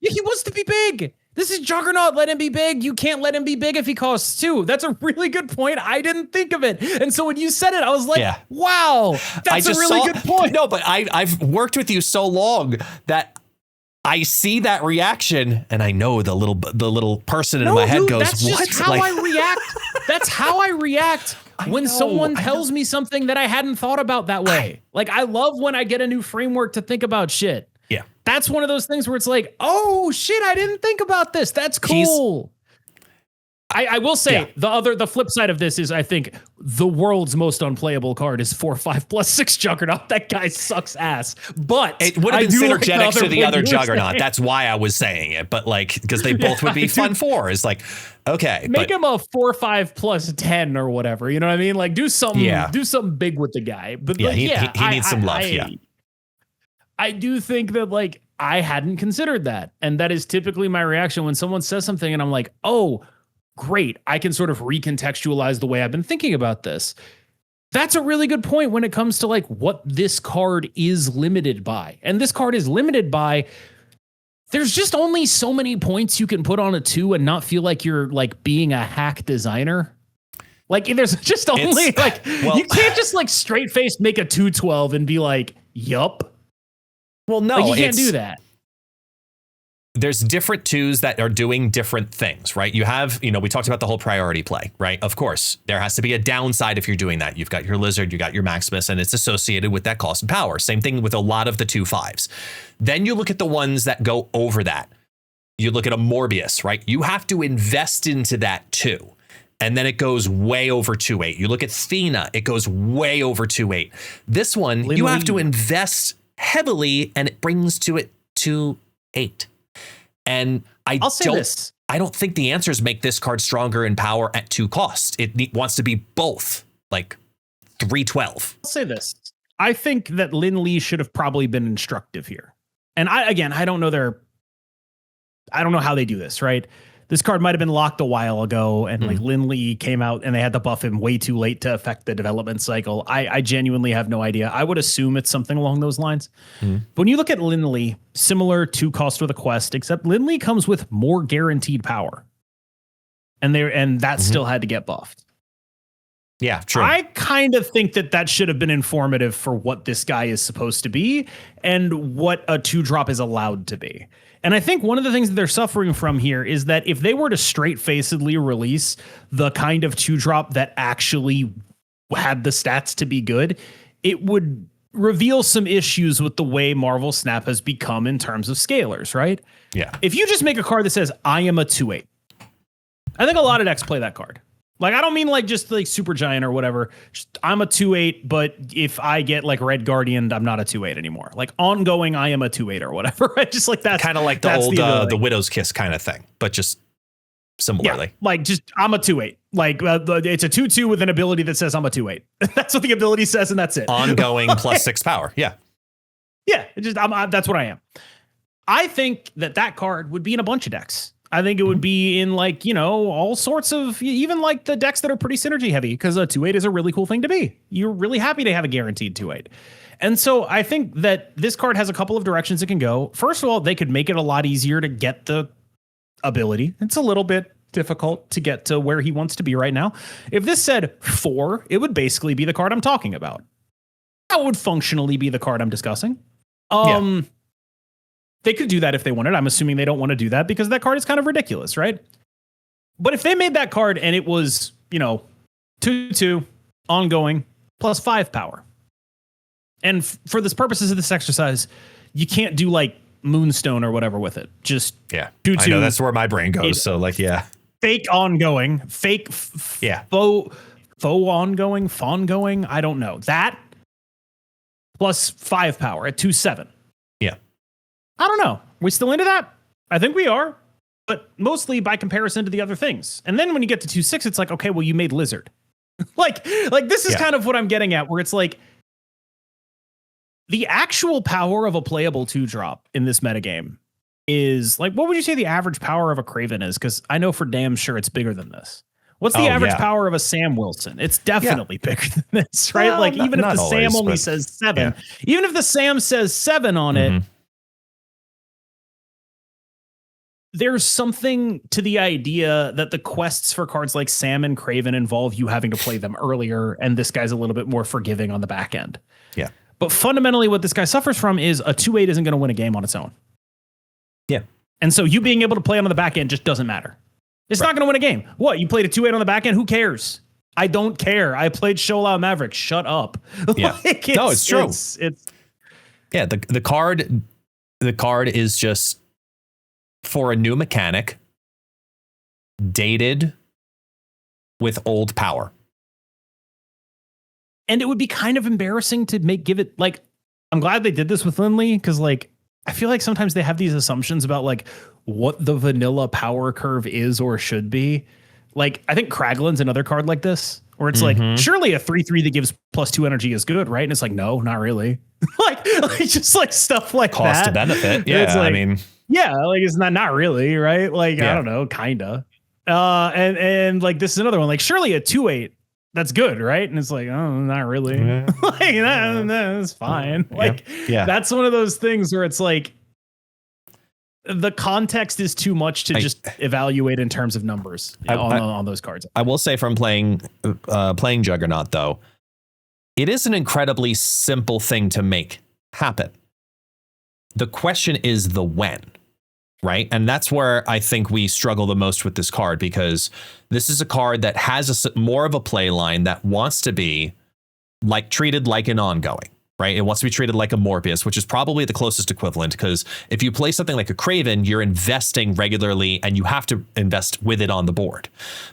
Yeah, he wants to be big. This is Juggernaut. Let him be big. You can't let him be big if he costs 2. That's a really good point. I didn't think of it. And so when you said it, I was like, wow, that's a really good point. No, but I've worked with you so long that I see that reaction and I know the little person in my head goes, that's what? Just how I react. That's how I react when someone tells me something that I hadn't thought about that way. I love when I get a new framework to think about shit. Yeah. That's one of those things where it's like, oh shit, I didn't think about this. That's cool. I will say the flip side of this is I think the world's most unplayable card is 4/5+6 Juggernaut. That guy sucks ass. But it would have been synergetic to the other Juggernaut. That's why I was saying it. But because they both would be fun 4. It's like, okay. Make him a 4/5+10 or whatever. You know what I mean? Do something big with the guy. But he needs some love. I do think that I hadn't considered that. And that is typically my reaction when someone says something and I'm like, oh, great. I can sort of recontextualize the way I've been thinking about this. That's a really good point when it comes to what this card is limited by. And this card is limited by, there's just only so many points you can put on a 2 and not feel like you're being a hack designer. There's just only you can't just straight faced make a 2/12 and be like, yup. Well, no, you can't do that. There's different 2s that are doing different things, right? You have, we talked about the whole priority play, right? Of course, there has to be a downside if you're doing that. You've got your Lizard, you got your Maximus, and it's associated with that cost and power. Same thing with a lot of the 2/5s. Then you look at the ones that go over that. You look at a Morbius, right? You have to invest into that too. And then it goes way over 2/8. You look at Thena, it goes way over 2/8. This one, you have to invest heavily, and it brings to it 2/8. And I'll say this. I don't think the answers make this card stronger in power at 2 cost. It wants to be both, 3/12. I'll say this. I think that Lin Lee should have probably been instructive here. And I don't know how they do this, right? This card might have been locked a while ago, and Lin Lee came out and they had to buff him way too late to affect the development cycle. I genuinely have no idea. I would assume it's something along those lines. But when you look at Lin Lee, similar to Cost with a Quest, except Lin Lee comes with more guaranteed power. And that still had to get buffed. Yeah, true. I kind of think that should have been informative for what this guy is supposed to be and what a 2-drop is allowed to be. And I think one of the things that they're suffering from here is that if they were to straight-facedly release the kind of 2-drop that actually had the stats to be good, it would reveal some issues with the way Marvel Snap has become in terms of scalers, right? Yeah. If you just make a card that says, I am a 2/8, I think a lot of decks play that card. I don't mean just Super Giant or whatever. Just, I'm a 2/8, but if I get Red Guardian, I'm not a 2/8 anymore. Ongoing, I am a 2/8 or whatever. Just that's kind of like the old the Widow's Kiss kind of thing, but just similarly. Yeah, just I'm a 2/8. It's a 2/2 with an ability that says I'm a 2/8. That's what the ability says, and that's it. Ongoing plus 6 power. Yeah. Yeah, that's what I am. I think that card would be in a bunch of decks. I think it would be in all sorts of, even the decks that are pretty synergy heavy, because a 2/8 is a really cool thing to be. You're really happy to have a guaranteed 2/8. And so I think that this card has a couple of directions it can go. First of all, they could make it a lot easier to get the ability. It's a little bit difficult to get to where he wants to be right now. If this said 4, it would basically be the card I'm talking about. That would functionally be the card I'm discussing. They could do that if they wanted. I'm assuming they don't want to do that because that card is kind of ridiculous, right? But if they made that card and it was, 2/2, ongoing, plus 5 power. And for the purposes of this exercise, you can't do Moonstone or whatever with it. Just 2/2. I know that's where my brain goes. Fake ongoing, faux ongoing, fawn-going. I don't know. That plus 5 power at 2/7. Yeah. I don't know. We still into that? I think we are. but mostly by comparison to the other things. And then when you get to 2/6, it's like, okay, well, you made Lizard. like this is kind of what I'm getting at, where it's like the actual power of a playable 2-drop in this metagame is like, what would you say the average power of a Craven is? Because I know for damn sure it's bigger than this. What's the average power of a Sam Wilson? It's definitely bigger than this, right? Well, like even if the Sam only says 7, even if the Sam says 7 on it, there's something to the idea that the quests for cards like Sam and Craven involve you having to play them earlier, and this guy's a little bit more forgiving on the back end. Yeah. But fundamentally, what this guy suffers from is a 2/8 isn't going to win a game on its own. Yeah. And so you being able to play it on the back end just doesn't matter. It's not going to win a game. What? You played a 2/8 on the back end? Who cares? I don't care. I played Sholau Maverick. Shut up. Yeah. No, it's true. It's yeah. The card is just for a new mechanic, dated with old power. And it would be kind of embarrassing to give it like, I'm glad they did this with Lindley, because like, I feel like sometimes they have these assumptions about like what the vanilla power curve is or should be. Like, I think Kraglin's another card like this, where it's like, surely a 3/3 that gives +2 energy is good, right? And it's like, no, not really. like just like stuff like cost that. to benefit. Yeah, it's like, I mean, yeah, like it's not really, right? Like, I don't know, kinda. And like this is another one. Like, surely a 2/8 that's good, right? And it's like, oh, not really. like that's fine. Like, that's one of those things where it's like the context is too much to just evaluate in terms of numbers on those cards. I will say from playing Juggernaut, though, it is an incredibly simple thing to make happen. The question is the when. Right. And that's where I think we struggle the most with this card, because this is a card that has more of a play line that wants to be like treated like an ongoing. Right. It wants to be treated like a Morbius, which is probably the closest equivalent, because if you play something like a Craven, you're investing regularly and you have to invest with it on the board,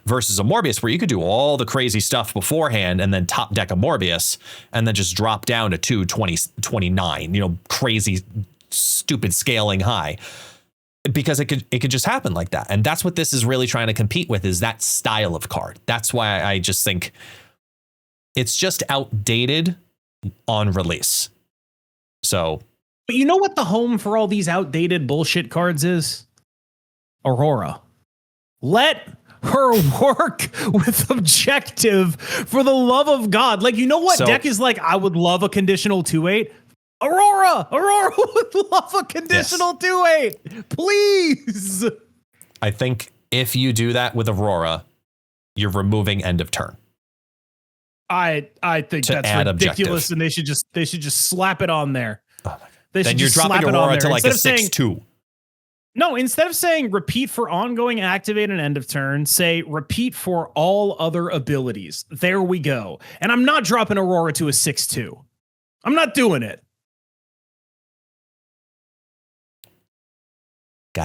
versus a Morbius where you could do all the crazy stuff beforehand and then top deck a Morbius and then just drop down to 2/29, crazy, stupid scaling high. Because it could just happen like that. And that's what this is really trying to compete with, is that style of card. That's why I just think it's just outdated on release. So, but you know what the home for all these outdated bullshit cards is? Aurora. Let her work with objective, for the love of God. Like, you know what deck is like, I would love a conditional 2/8. Aurora would love a conditional 2/8, please. I think if you do that with Aurora, you're removing end of turn. I think that's ridiculous, and they should just slap it on there. Oh my God. Then you're dropping Aurora to like a 6/2. No, instead of saying repeat for ongoing, activate, and end of turn, say repeat for all other abilities. There we go. And I'm not dropping Aurora to a 6/2. I'm not doing it.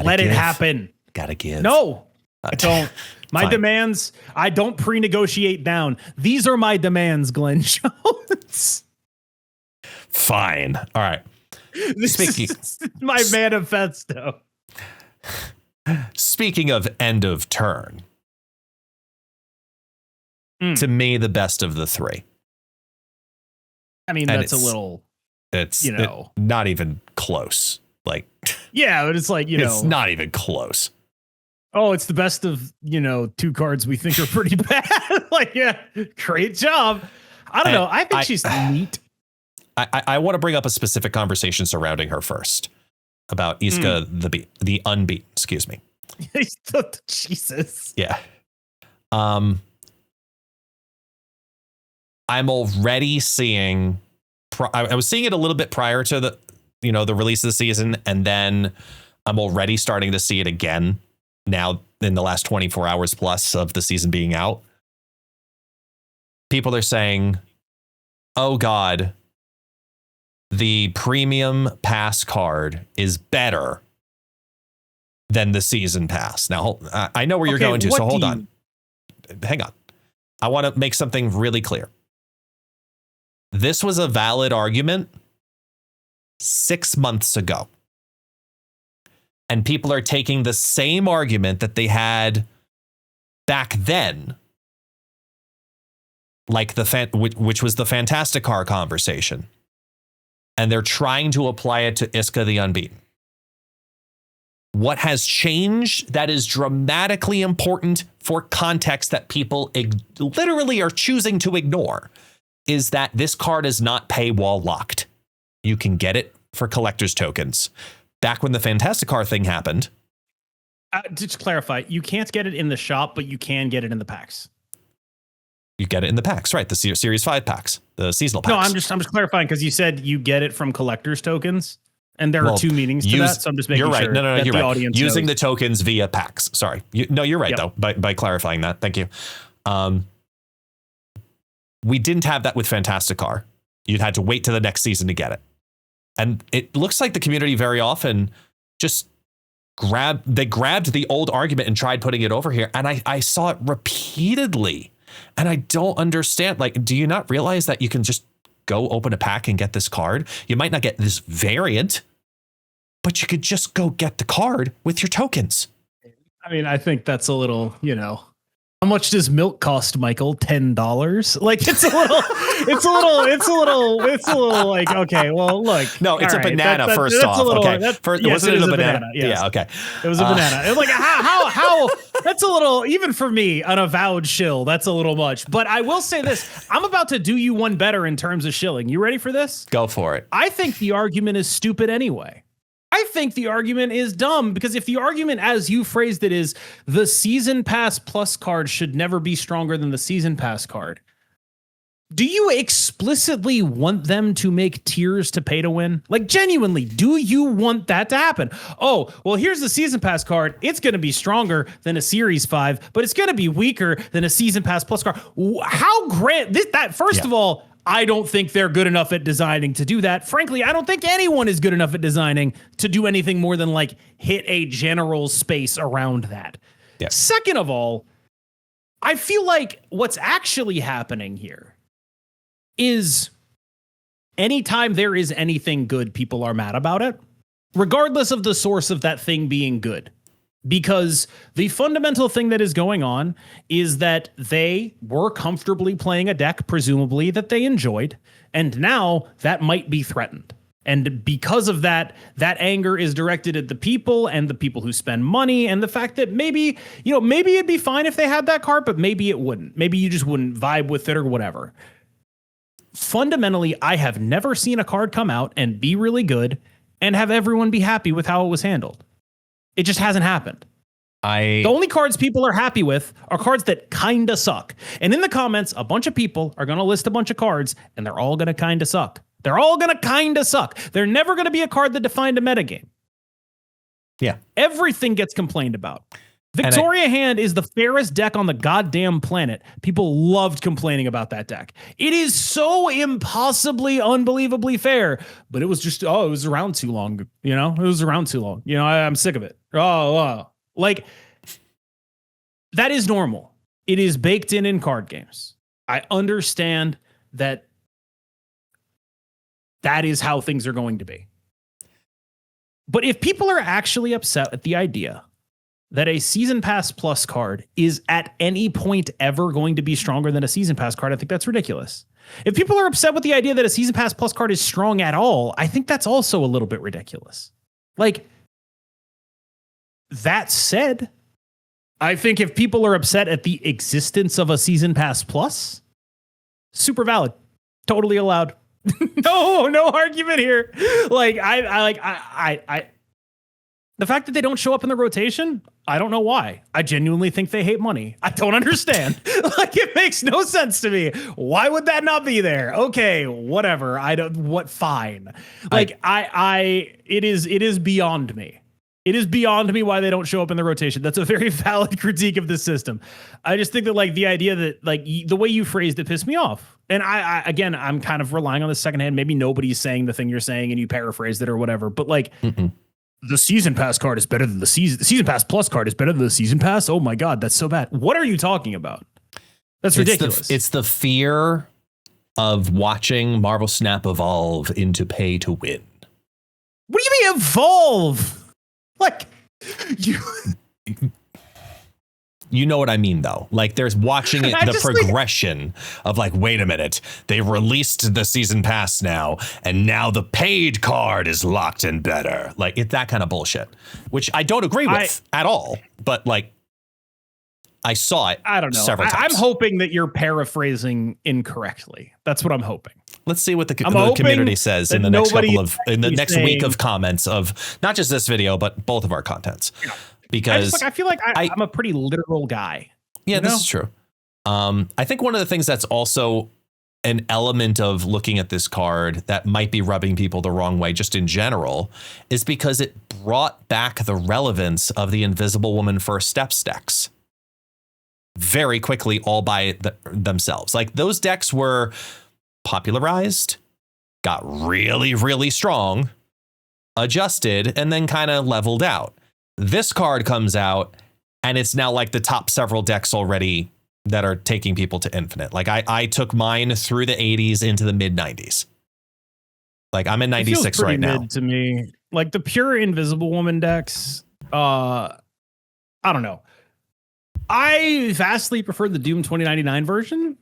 Let it happen. Gotta give. No, I don't. My demands, I don't pre-negotiate down. These are my demands, Glenn Jones. Fine. All right. This is my manifesto. Speaking of end of turn, to me, the best of the three. I mean, that's a little, it's not even close. Like, yeah, but it's like, it's not even close. Oh, it's the best of, 2 cards we think are pretty bad. Like, yeah, great job. I don't know. I think she's neat. I want to bring up a specific conversation surrounding her first, about Esca, the unbeaten, excuse me. Jesus. Yeah. I'm already seeing, I was seeing it a little bit prior to the release of the season, and then I'm already starting to see it again now in the last 24 hours plus of the season being out. People are saying, oh God, the premium pass card is better than the season pass. Now, I know where you're going to, so hold on. Hang on. I want to make something really clear. This was a valid argument 6 months ago. And people are taking the same argument that they had back then, like which was the Fantastic Car conversation. And they're trying to apply it to Esca the Unbeaten. What has changed that is dramatically important for context that people literally are choosing to ignore is that this card is not paywall locked. You can get it for collector's tokens. Back when the Fantastic Car thing happened. To clarify, you can't get it in the shop, but you can get it in the packs. You get it in the packs, right? The Series 5 packs, the seasonal packs. No, I'm just clarifying because you said you get it from collector's tokens. And there are two meanings to that, so I'm just making sure. You're right. No, you're right. Using knows. the tokens via packs. Sorry. You're right, though, by clarifying that. Thank you. We didn't have that with Fantastic Car. You'd had to wait to the next season to get it. And it looks like the community very often just grabbed the old argument and tried putting it over here. And I saw it repeatedly. And I don't understand. Like, do you not realize that you can just go open a pack and get this card? You might not get this variant, but you could just go get the card with your tokens. I mean, I think that's a little, how much does milk cost, Michael? $10? Like, it's a little like, okay, well, look. No, it's a right, first off. Wasn't it a banana? Yes. Yeah, okay. It was a banana. It was like, how, that's a little, even for me, an avowed shill, that's a little much. But I will say this, I'm about to do you one better in terms of shilling. You ready for this? Go for it. I think the argument is stupid anyway. I think the argument is dumb because if the argument, as you phrased it, is the Season Pass Plus card should never be stronger than the Season Pass card, do you explicitly want them to make tiers to pay to win? Like, genuinely, do you want that to happen? Oh, well, here's the Season Pass card. It's going to be stronger than a Series 5, but it's going to be weaker than a Season Pass Plus card. How great that, first of all, I don't think they're good enough at designing to do that. Frankly, I don't think anyone is good enough at designing to do anything more than like hit a general space around that. Yeah. Second of all, I feel like what's actually happening here is anytime there is anything good, people are mad about it, regardless of the source of that thing being good. Because the fundamental thing that is going on is that they were comfortably playing a deck, presumably, that they enjoyed, and now that might be threatened. And because of that, that anger is directed at the people and the people who spend money, and the fact that maybe it'd be fine if they had that card, but maybe it wouldn't. Maybe you just wouldn't vibe with it or whatever. Fundamentally, I have never seen a card come out and be really good and have everyone be happy with how it was handled. It just hasn't happened. The only cards people are happy with are cards that kinda suck. And in the comments, a bunch of people are going to list a bunch of cards, and they're all going to kinda suck. They're all going to kinda suck. They're never going to be a card that defined a metagame. Yeah. Everything gets complained about. Victoria Hand is the fairest deck on the goddamn planet. People loved complaining about that deck. It is so impossibly, unbelievably fair, but it was just, it was around too long. It was around too long. I'm sick of it. Like, that is normal. It is baked in card games. I understand that is how things are going to be. But if people are actually upset at the idea that a Season Pass Plus card is at any point ever going to be stronger than a Season Pass card, I think that's ridiculous. If people are upset with the idea that a Season Pass Plus card is strong at all, I think that's also a little bit ridiculous. Like, that said, I think if people are upset at the existence of a Season Pass Plus, super valid, totally allowed. No argument here. Like, I the fact that they don't show up in the rotation, I don't know why. I genuinely think they hate money. I don't understand. Like, it makes no sense to me. Why would that not be there? Okay, whatever. Fine. Like, it is beyond me. It is beyond me why they don't show up in the rotation. That's a very valid critique of the system. I just think that, like, the idea that, like, the way you phrased it pissed me off. And again, I'm kind of relying on the second hand. Maybe nobody's saying the thing you're saying and you paraphrased it or whatever. But, like, the Season Pass card is better than the Season Pass Plus card is better than the Season Pass. Oh my God, that's so bad. What are you talking about? That's ridiculous. It's the fear of watching Marvel Snap evolve into pay to win. What do you mean evolve? Like, You know what I mean, though? Like, there's watching it, the progression of like, wait a minute, they've released the season pass now, and now the paid card is locked in better. Like, it's that kind of bullshit, which I don't agree with at all. But like, I saw it. I don't know. Several times. I'm hoping that you're paraphrasing incorrectly. That's what I'm hoping. Let's see what the community says in the next next week of comments of not just this video, but both of our contents. Yeah. Because I feel like I'm a pretty literal guy. Yeah, this is true. I think one of the things that's also an element of looking at this card that might be rubbing people the wrong way just in general is because it brought back the relevance of the Invisible Woman First Steps decks very quickly all by themselves. Like, those decks were popularized, got really, really strong, adjusted, and then kind of leveled out. This card comes out and it's now like the top several decks already that are taking people to infinite. Like, I took mine through the 80s into the mid 90s. Like, I'm in 96 right now. Mid to me, like the pure Invisible Woman decks. I don't know. I vastly prefer the Doom 2099 version,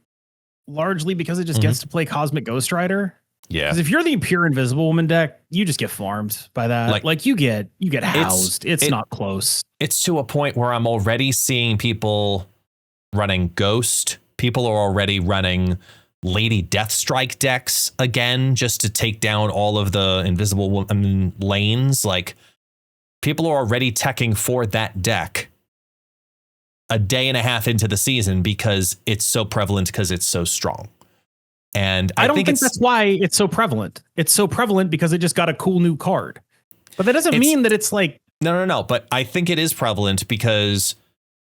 largely because it just gets to play Cosmic Ghost Rider. Yeah. Because if you're the pure Invisible Woman deck, you just get farmed by that. Like you get housed. It's not close. It's to a point where I'm already seeing people running Ghost. People are already running Lady Deathstrike decks again, just to take down all of the Invisible Woman lanes. Like, people are already teching for that deck a day and a half into the season because it's so prevalent, because it's so strong. And I don't think that's why it's so prevalent. It's so prevalent because it just got a cool new card. But that doesn't mean that it's like... No. But I think it is prevalent because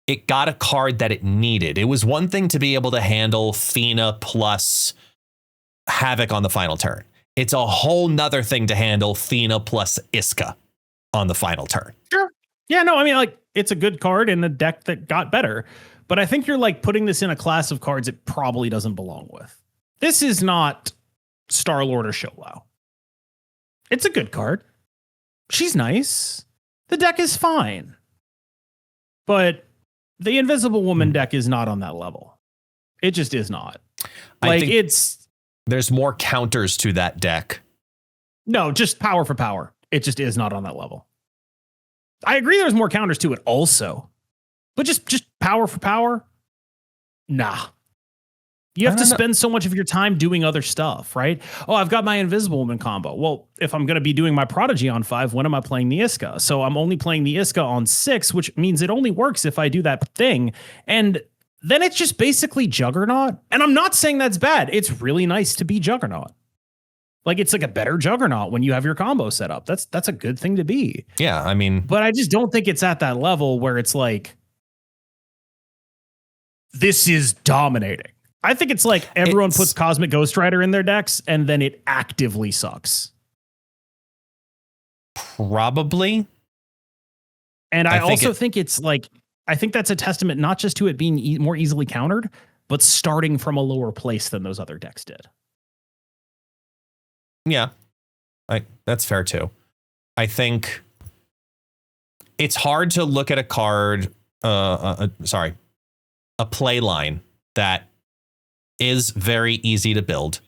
it got a card that it needed. It was one thing to be able to handle Thena plus Havoc on the final turn. It's a whole nother thing to handle Thena plus Esca on the final turn. Sure. Yeah, no, I mean, like, it's a good card in a deck that got better. But I think you're like putting this in a class of cards it probably doesn't belong with. This is not Star-Lord or Sholau. It's a good card. She's nice. The deck is fine. But the Invisible Woman deck is not on that level. It just is not. Like, there's more counters to that deck. No, just power for power. It just is not on that level. I agree there's more counters to it also. But just power for power? Nah. You have to spend so much of your time doing other stuff, right? Oh, I've got my Invisible Woman combo. Well, if I'm going to be doing my Prodigy on 5, when am I playing the Esca? So I'm only playing the Esca on 6, which means it only works if I do that thing. And then it's just basically Juggernaut. And I'm not saying that's bad. It's really nice to be Juggernaut. Like, it's like a better Juggernaut when you have your combo set up. That's a good thing to be. Yeah, I mean... But I just don't think it's at that level where it's like, this is dominating. I think it's like everyone puts Cosmic Ghost Rider in their decks and then it actively sucks. Probably. And I also think it's like, I think that's a testament not just to it being more easily countered, but starting from a lower place than those other decks did. Yeah, that's fair too. I think it's hard to look at a card, a play line that is very easy to build,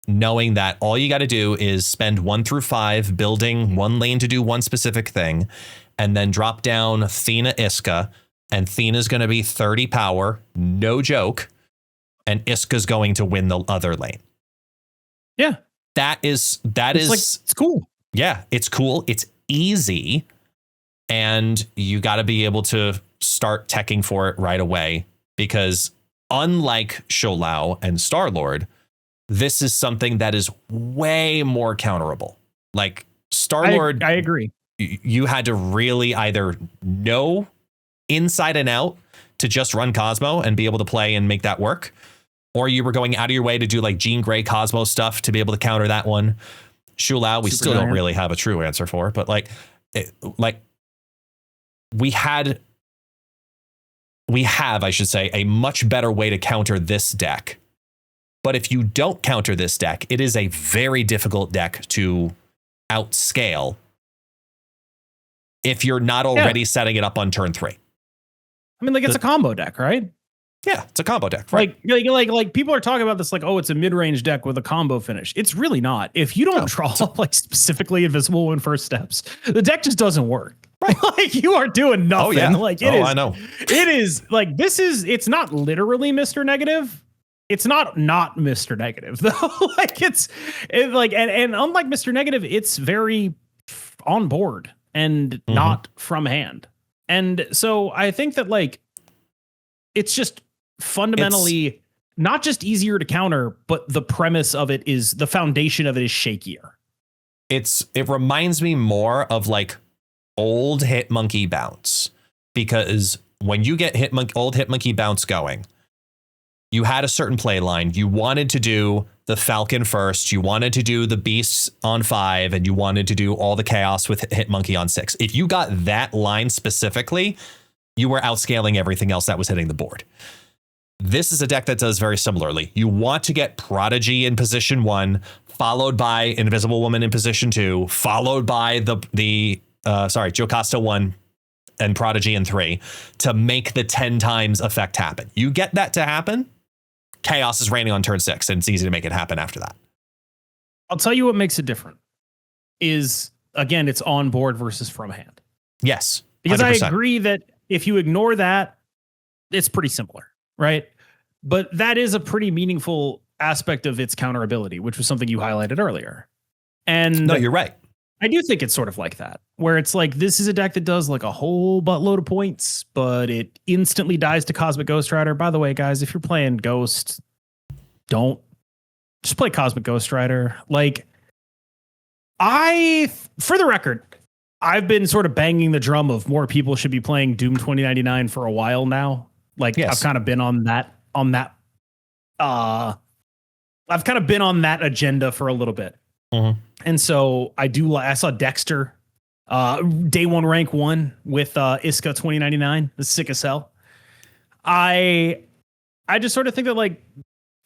knowing that all you got to do is spend 1 through 5 building one lane to do one specific thing, and then drop down Thena Esca, and Thena's going to be 30 power, no joke, and Iska's going to win the other lane. Yeah. That is like, it's cool. Yeah, it's cool. It's easy. And you got to be able to start teching for it right away, because unlike Sholau and Star-Lord, this is something that is way more counterable. Like, Star-Lord, I agree. You had to really either know inside and out to just run Cosmo and be able to play and make that work, or you were going out of your way to do like Jean Grey Cosmo stuff to be able to counter that one. Sholau, we still don't really have a true answer for, but we have, I should say, a much better way to counter this deck. But if you don't counter this deck, it is a very difficult deck to outscale if you're not already setting it up on turn 3. I mean, like it's a combo deck, right? Yeah, it's a combo deck. Right? Like people are talking about this like, oh, it's a mid-range deck with a combo finish. It's really not. If you don't draw like specifically Invisible Woman first steps, the deck just doesn't work. Right? Like you are doing nothing. Oh, yeah. Like it is. I know. It is like it's not literally Mr. Negative. It's not Mr. Negative though. Like it's like and unlike Mr. Negative, it's very on board and not from hand. And so I think that like it's just fundamentally not just easier to counter, but the premise of it is the foundation of it is shakier. It reminds me more of like old Hitmonkey Bounce, because when you get old Hitmonkey Bounce going, you had a certain play line. You wanted to do the Falcon first. You wanted to do the Beasts on 5, and you wanted to do all the chaos with Hitmonkey on 6. If you got that line specifically, you were outscaling everything else that was hitting the board. This is a deck that does very similarly. You want to get Prodigy in position 1, followed by Invisible Woman in position 2, followed by the Jocasta 1 and Prodigy in 3 to make the 10 times effect happen. You get that to happen, chaos is raining on turn 6, and it's easy to make it happen after that. I'll tell you what makes it different is, again, it's on board versus from hand. Yes. 100%. Because I agree that if you ignore that, it's pretty similar, right? But that is a pretty meaningful aspect of its counterability, which was something you highlighted earlier. And no, you're right. I do think it's sort of like that, where it's like, this is a deck that does like a whole buttload of points, but it instantly dies to Cosmic Ghost Rider. By the way, guys, if you're playing Ghost, don't just play Cosmic Ghost Rider. Like for the record, I've been sort of banging the drum of more people should be playing Doom 2099 for a while now. Like yes. I've kind of been on that agenda for a little bit. Mm-hmm. And so I saw Dexter, day 1 rank 1 with Esca 2099. That's sick as hell. I just sort of think that like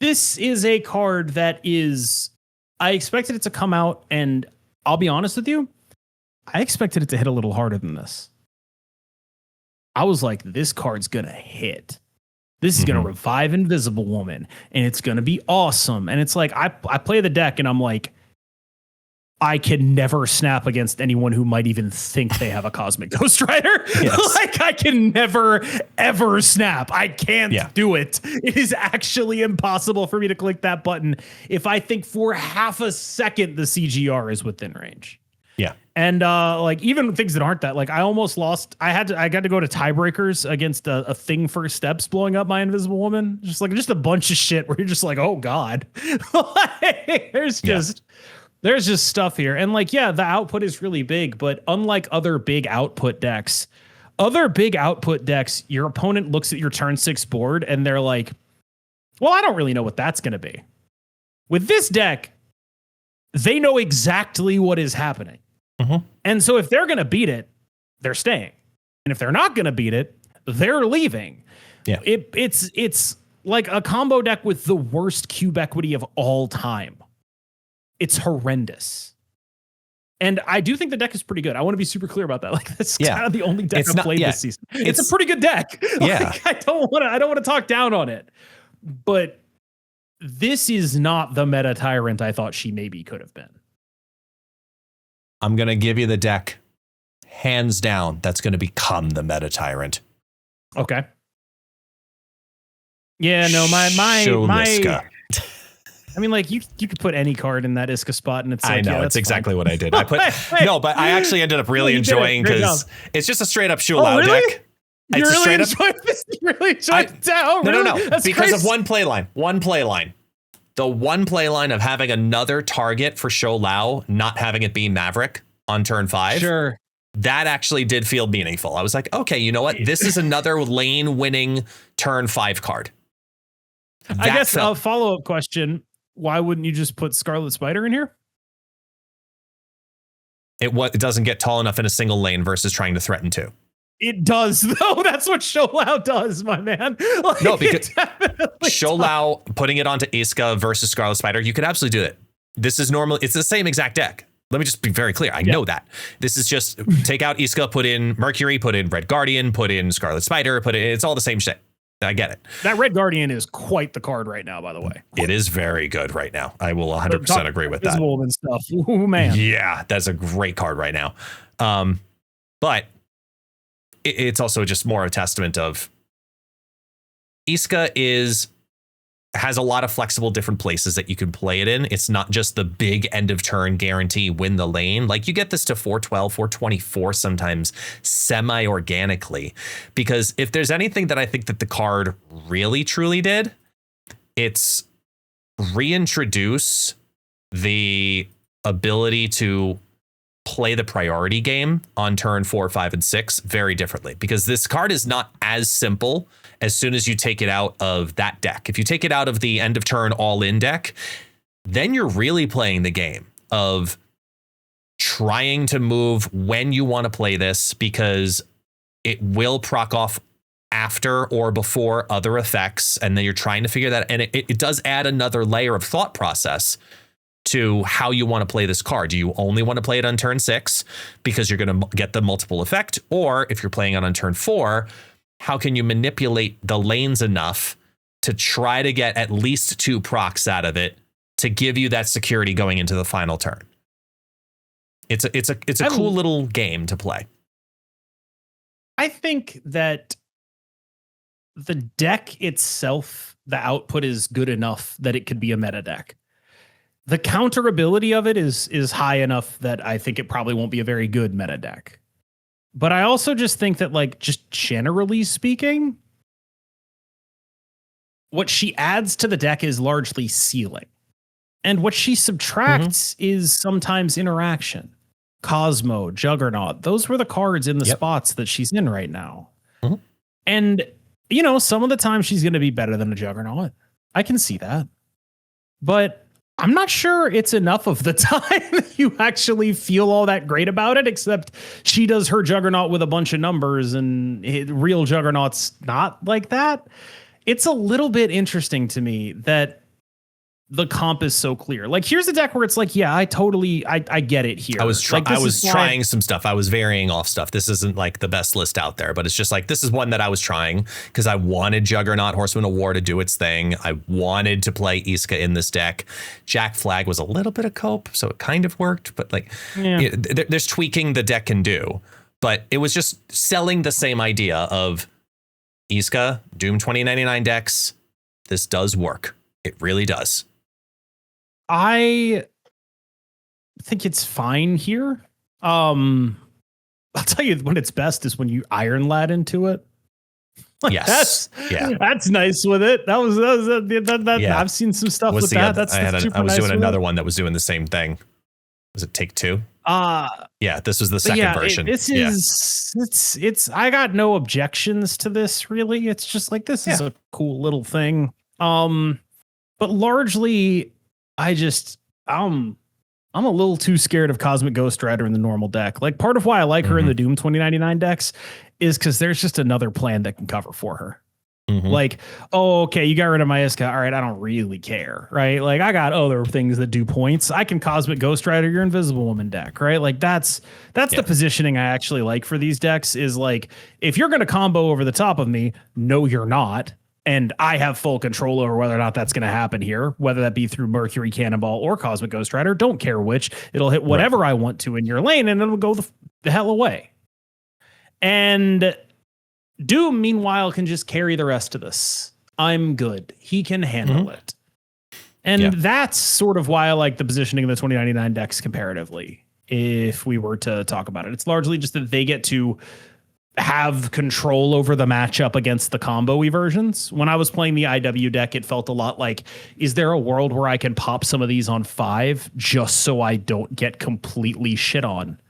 this is a card that is, I expected it to come out, and I'll be honest with you, I expected it to hit a little harder than this. I was like, this card's gonna hit. This is gonna revive Invisible Woman, and it's gonna be awesome. And it's like I play the deck, and I'm like, I can never snap against anyone who might even think they have a Cosmic Ghost Rider. Yes. Like I can never, ever snap. I can't do it. It is actually impossible for me to click that button if I think for half a second the CGR is within range. Yeah. And like even things that aren't that, like I almost lost. I got to go to tiebreakers against a thing first steps blowing up my Invisible Woman. Just a bunch of shit where you're just like, oh God. There's just stuff here. And like, yeah, the output is really big, but unlike other big output decks, your opponent looks at your turn 6 board and they're like, well, I don't really know what that's going to be. With this deck, they know exactly what is happening. Mm-hmm. And so if they're going to beat it, they're staying. And if they're not going to beat it, they're leaving. Yeah. It's like a combo deck with the worst cube equity of all time. It's horrendous. And I do think the deck is pretty good. I want to be super clear about that. Like that's kind of the only deck I've played this season. It's a pretty good deck. Yeah. Like, I don't want to talk down on it. But this is not the meta tyrant I thought she maybe could have been. I'm going to give you the deck hands down that's going to become the meta tyrant. Okay. Yeah, no, my I mean, like you could put any card in that Esca spot, and it's like, I know it's exactly what I did. I put no, but I actually ended up really enjoying because it's just a straight up Shulau deck. You really enjoyed this? You really enjoyed it? Oh, really? No. That's because of one play line. The one play line of having another target for Shulau, not having it be Maverick on turn 5. Sure. That actually did feel meaningful. I was like, okay, you know what? This is another lane winning turn 5 card. I guess a follow-up question. Why wouldn't you just put Scarlet Spider in here? It doesn't get tall enough in a single lane versus trying to threaten 2. It does, though. That's what Shulau does, my man. Like, no, because Shulau putting it onto Esca versus Scarlet Spider, you could absolutely do it. This is normal. It's the same exact deck. Let me just be very clear. I know that. This is just take out Esca, put in Mercury, put in Red Guardian, put in Scarlet Spider, it's all the same shit. I get it. That Red Guardian is quite the card right now, by the way. It is very good right now. I will 100% agree with that. And stuff. Ooh, man. Yeah, that's a great card right now. But it's also just more a testament of Esca has a lot of flexible different places that you can play it in. It's not just the big end of turn guarantee win the lane. Like you get this to 412, 424 sometimes semi-organically, because if there's anything that I think that the card really truly did, it's reintroduce the ability to play the priority game on turn 4, 5, and 6 very differently, because this card is not as simple as soon as you take it out of that deck. If you take it out of the end of turn all in deck, then you're really playing the game of trying to move when you want to play this, because it will proc off after or before other effects. And then you're trying to figure that. And it does add another layer of thought process to how you want to play this card. Do you only want to play it on turn 6 because you're going to get the multiple effect? Or if you're playing it on turn 4, how can you manipulate the lanes enough to try to get at least 2 procs out of it to give you that security going into the final turn? It's a cool little game to play. I think that the deck itself, the output is good enough that it could be a meta deck. The counter ability of it is high enough that I think it probably won't be a very good meta deck. But I also just think that, like, just generally speaking, what she adds to the deck is largely ceiling. And what she subtracts is sometimes interaction. Cosmo, Juggernaut, those were the cards in the spots that she's in right now. And, you know, some of the time she's going to be better than a Juggernaut. I can see that. But I'm not sure it's enough of the time you actually feel all that great about it, except she does her Juggernaut with a bunch of numbers and real Juggernaut's not like that. It's a little bit interesting to me that the comp is so clear. Like, here's a deck where it's like, yeah, I get it here. I was trying some stuff. I was varying off stuff. This isn't like the best list out there, but it's just like, this is one that I was trying because I wanted Juggernaut Horseman of War to do its thing. I wanted to play Esca in this deck. Jack Flag was a little bit of cope, so it kind of worked, but like, there's tweaking the deck can do, but it was just selling the same idea of Esca, Doom 2099 decks. This does work. It really does. I think it's fine here. I'll tell you when it's best is when you Iron Lad into it. Like, yes, that's nice with it. I've seen some stuff with that. I was doing another one that was doing the same thing. Was it Take Two? Yeah, this was the second version. I got no objections to this really. It's just like, this is a cool little thing. But largely I'm a little too scared of Cosmic Ghost Rider in the normal deck. Like, part of why I like her in the Doom 2099 decks is because there's just another plan that can cover for her. Like, oh, okay, you got rid of my Esca. All right, I don't really care, right? Like, I got other things that do points. I can Cosmic Ghost Rider your Invisible Woman deck, right? Like, that's the positioning I actually like for these decks, is like, if you're going to combo over the top of me, no, you're not. And I have full control over whether or not that's going to happen here, whether that be through Mercury Cannonball or Cosmic Ghost Rider. Don't care which. It'll hit whatever I want to in your lane, and it'll go the hell away. And Doom, meanwhile, can just carry the rest of this. I'm good. He can handle it. And that's sort of why I like the positioning of the 2099 decks comparatively, if we were to talk about it. It's largely just that they get to have control over the matchup against the combo-y versions. When I was playing the IW deck, it felt a lot like, is there a world where I can pop some of these on 5 just so I don't get completely shit on?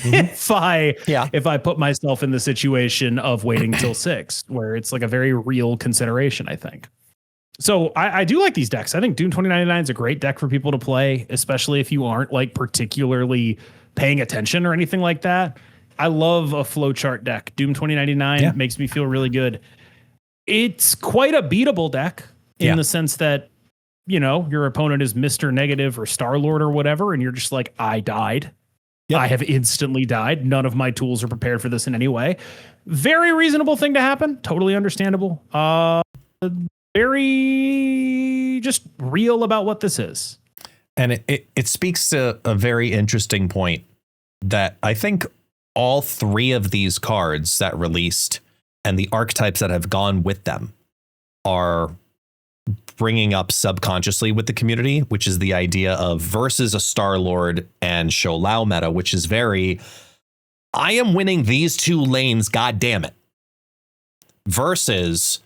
If I put myself in the situation of waiting till 6, where it's like a very real consideration, I think. So I do like these decks. I think Doom 2099 is a great deck for people to play, especially if you aren't like particularly paying attention or anything like that. I love a flowchart deck. Doom 2099 makes me feel really good. It's quite a beatable deck in the sense that your opponent is Mr. Negative or Star-Lord or whatever, and you're just like, I died. Yep. I have instantly died. None of my tools are prepared for this in any way. Very reasonable thing to happen. Totally understandable. Very just real about what this is. And it speaks to a very interesting point that I think all three of these cards that released and the archetypes that have gone with them are bringing up subconsciously with the community, which is the idea of versus a Star-Lord and Shou Lao meta, which is very, I am winning these two lanes, god damn it. Versus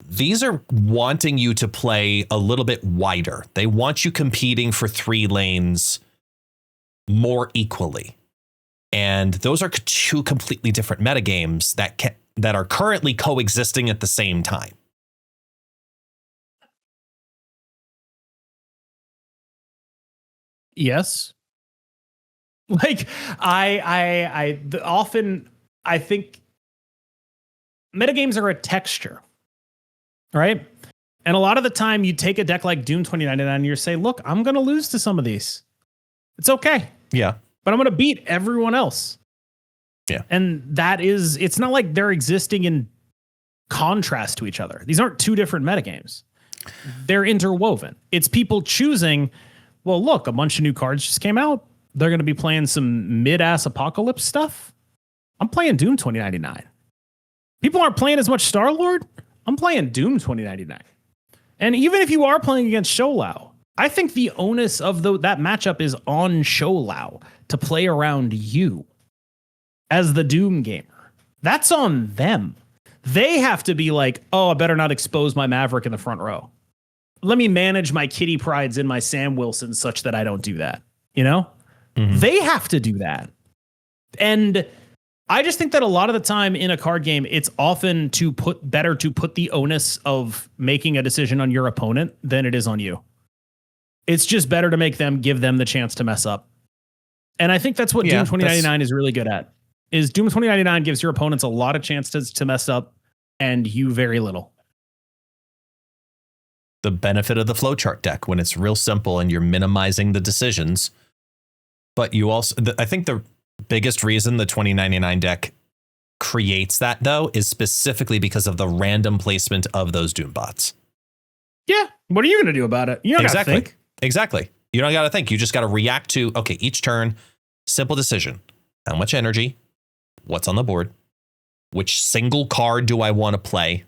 these are wanting you to play a little bit wider. They want you competing for 3 lanes more equally. And those are two completely different metagames that are currently coexisting at the same time. Yes. Like I often think metagames are a texture, right? And a lot of the time you take a deck like Doom 2099 and you say, look, I'm going to lose to some of these. It's okay. Yeah. But I'm going to beat everyone else. Yeah. And it's not like they're existing in contrast to each other. These aren't two different metagames. They're interwoven. It's people choosing, well, look, a bunch of new cards just came out. They're going to be playing some mid-ass apocalypse stuff. I'm playing Doom 2099. People aren't playing as much Star-Lord. I'm playing Doom 2099. And even if you are playing against Shou Lao, I think the onus of that matchup is on Shou Lao to play around you as the Doom gamer. That's on them. They have to be like, oh, I better not expose my Maverick in the front row. Let me manage my Kitty Prides and my Sam Wilson such that I don't do that. Mm-hmm. They have to do that. And I just think that a lot of the time in a card game, it's often better to put the onus of making a decision on your opponent than it is on you. It's just better to give them the chance to mess up. And I think that's what Doom 2099 is really good at. Is Doom 2099 gives your opponents a lot of chances to mess up and you very little. The benefit of the flowchart deck when it's real simple and you're minimizing the decisions. But you also, I think the biggest reason the 2099 deck creates that, though, is specifically because of the random placement of those Doom bots. Yeah. What are you going to do about it? You don't got to think. Exactly. You don't got to think. You just got to react to, okay, each turn, simple decision. How much energy? What's on the board? Which single card do I want to play?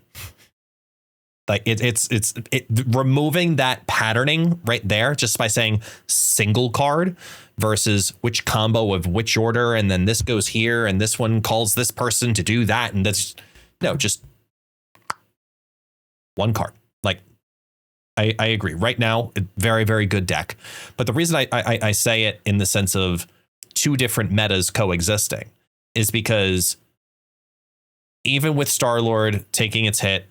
Like it's removing that patterning right there just by saying single card versus which combo of which order. And then this goes here and this one calls this person to do that. And that's just one card. Like I agree right now. Very, very good deck. But the reason I say it in the sense of two different metas coexisting is because even with Star-Lord taking its hit,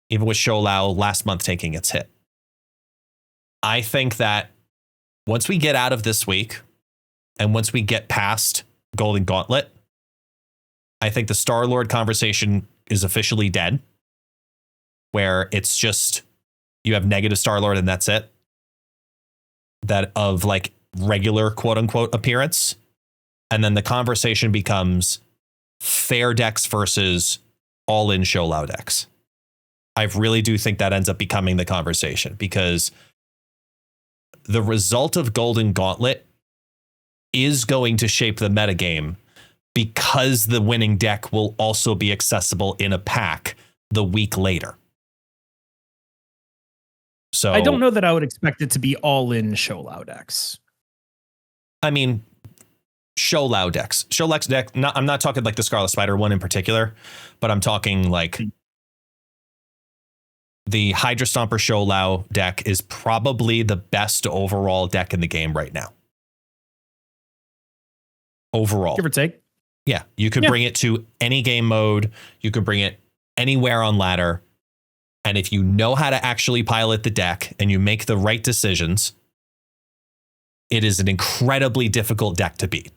even with Shou Lao last month taking its hit, I think that once we get out of this week and once we get past Golden Gauntlet, I think the Star-Lord conversation is officially dead, where it's just you have negative Star-Lord and that's it. That of like regular quote unquote appearance. And then the conversation becomes fair decks versus all in Shou Lao decks. I really do think that ends up becoming the conversation because the result of Golden Gauntlet is going to shape the metagame because the winning deck will also be accessible in a pack the week later. So I don't know that I would expect it to be all in Shou Lao decks. I mean, Shou Lao decks. Shou Lao deck. I'm not talking like the Scarlet Spider one in particular, but I'm talking like the Hydra Stomper Shou Lao deck is probably the best overall deck in the game right now. Overall. Give or take. Yeah. You could bring it to any game mode. You could bring it anywhere on ladder. And if you know how to actually pilot the deck and you make the right decisions, it is an incredibly difficult deck to beat.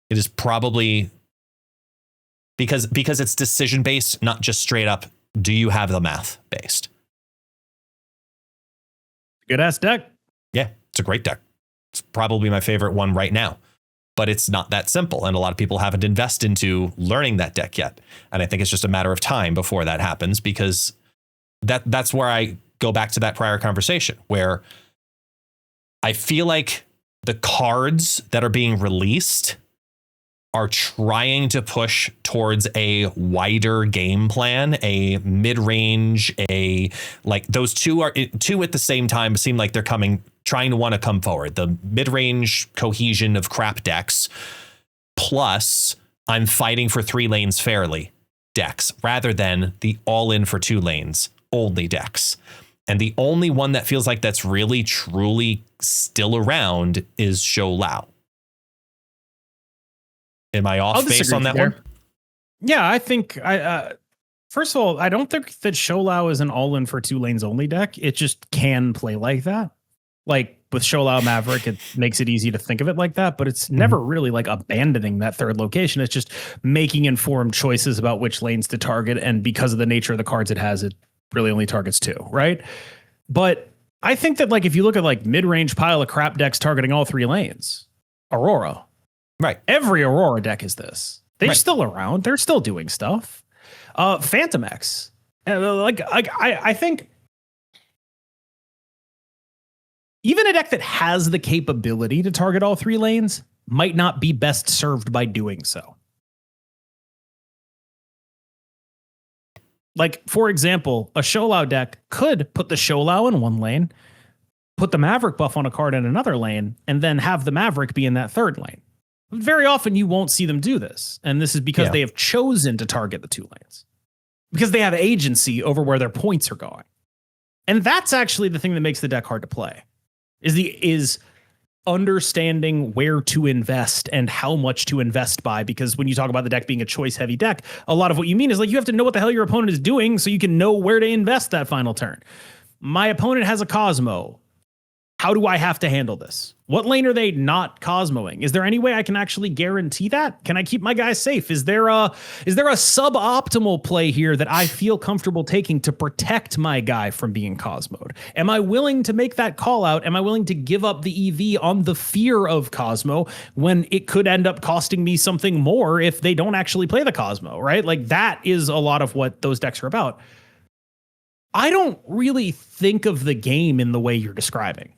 It is probably because it's decision based, not just straight up. Do you have the math based? Good ass deck. Yeah, it's a great deck. It's probably my favorite one right now. But it's not that simple. And a lot of people haven't invested into learning that deck yet. And I think it's just a matter of time before that happens, because that's where I go back to that prior conversation, where I feel like the cards that are being released are trying to push towards a wider game plan, a mid-range, those two at the same time seem like they're trying to want to come forward. The mid-range cohesion of crap decks, plus I'm fighting for 3 lanes fairly decks, rather than the all-in for 2 lanes only decks. And the only one that feels like that's really, truly still around is Shou Lao. Am I off base on that one? Yeah, I think first of all, I don't think that Shou Lao is an all-in for 2 lanes only deck. It just can play like that. Like with Shou Lao Maverick, it makes it easy to think of it like that, but it's never really like abandoning that third location. It's just making informed choices about which lanes to target. And because of the nature of the cards it has, it really only targets 2, right? But I think that like if you look at like mid-range pile of crap decks targeting all 3 lanes, Aurora. Right. Every Aurora deck is this. They're right. still around. They're still doing stuff. Phantom X. I think even a deck that has the capability to target all 3 lanes might not be best served by doing so. Like, for example, a Shou Lao deck could put the Shou Lao in 1 lane, put the Maverick buff on a card in another lane, and then have the Maverick be in that 3rd lane. Very often you won't see them do this. And this is because they have chosen to target the 2 lanes. Because they have agency over where their points are going. And that's actually the thing that makes the deck hard to play. Is understanding where to invest and how much to invest by. Because when you talk about the deck being a choice heavy deck, a lot of what you mean is like you have to know what the hell your opponent is doing so you can know where to invest that final turn. My opponent has a Cosmo. How do I have to handle this? What lane are they not Cosmoing? Is there any way I can actually guarantee that? Can I keep my guys safe? Is there a suboptimal play here that I feel comfortable taking to protect my guy from being Cosmoed? Am I willing to make that call out? Am I willing to give up the EV on the fear of Cosmo when it could end up costing me something more if they don't actually play the Cosmo, right? Like that is a lot of what those decks are about. I don't really think of the game in the way you're describing,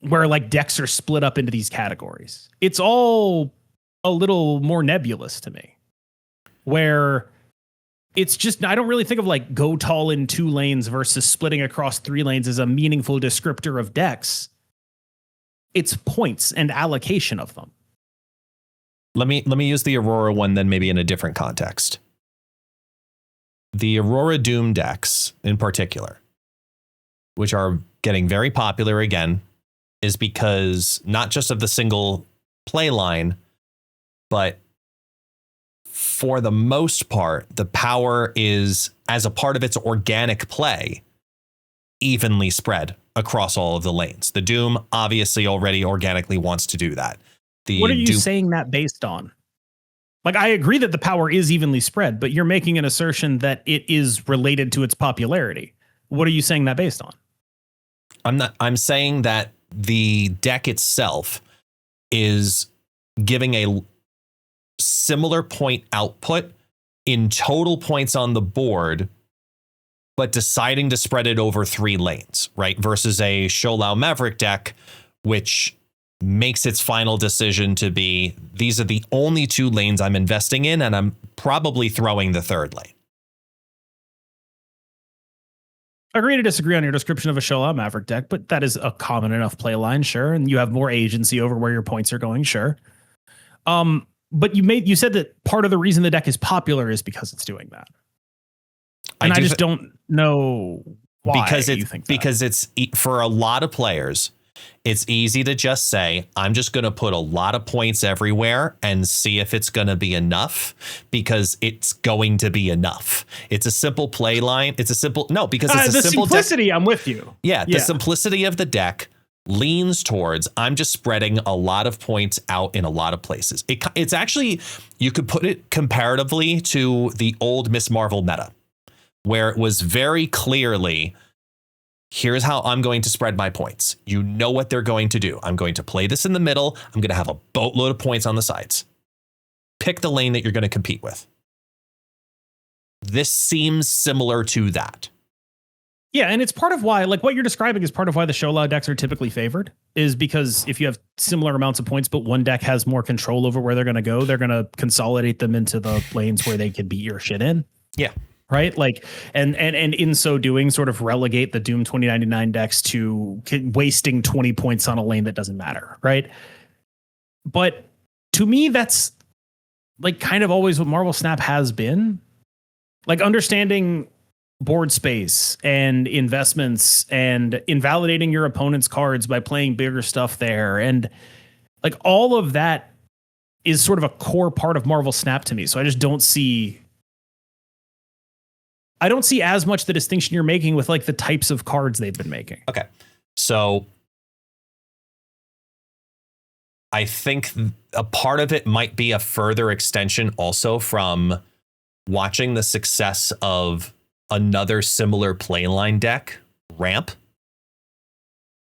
where like decks are split up into these categories. It's all a little more nebulous to me, where it's just, I don't really think of like go tall in 2 lanes versus splitting across 3 lanes as a meaningful descriptor of decks. It's points and allocation of them. Let me use the Aurora one then maybe in a different context. The Aurora Doom decks in particular, which are getting very popular again, is because not just of the single play line, but for the most part, the power is, as a part of its organic play, evenly spread across all of the lanes. The Doom obviously already organically wants to do that. What are you saying that based on? Like, I agree that the power is evenly spread, but you're making an assertion that it is related to its popularity. What are you saying that based on? I'm saying that the deck itself is giving a similar point output in total points on the board, but deciding to spread it over 3 lanes, right? Versus a Shou Lao Maverick deck, which makes its final decision to be, these are the only 2 lanes I'm investing in, and I'm probably throwing the 3rd lane. Agree to disagree on your description of a Shou Lao Maverick deck, but that is a common enough play line, sure. And you have more agency over where your points are going, sure. But you said that part of the reason the deck is popular is because it's doing that. And I just don't know why you think that. Because it's, for a lot of players, it's easy to just say, I'm just going to put a lot of points everywhere and see if it's going to be enough, because it's going to be enough. It's a simple play line. It's a simple, because it's a simple simplicity. I'm with you. Yeah. The simplicity of the deck leans towards, I'm just spreading a lot of points out in a lot of places. It's actually, you could put it comparatively to the old Miss Marvel meta, where it was very clearly Here's how I'm going to spread my points. You know what they're going to do. I'm going to play this in the middle. I'm going to have a boatload of points on the sides. Pick the lane that you're going to compete with. This seems similar to that. Yeah, and it's part of why, like what you're describing is part of why the show allow decks are typically favored, is because if you have similar amounts of points, but one deck has more control over where they're going to go, they're going to consolidate them into the lanes where they can beat your shit in. Yeah. Right. Like, and in so doing, sort of relegate the Doom 2099 decks to wasting 20 points on a lane that doesn't matter. Right. But to me, that's like kind of always what Marvel Snap has been. Like understanding board space and investments and invalidating your opponent's cards by playing bigger stuff there. And like all of that is sort of a core part of Marvel Snap to me. So I just don't see as much the distinction you're making with like the types of cards they've been making. Okay. So I think a part of it might be a further extension also from watching the success of another similar playline deck, Ramp,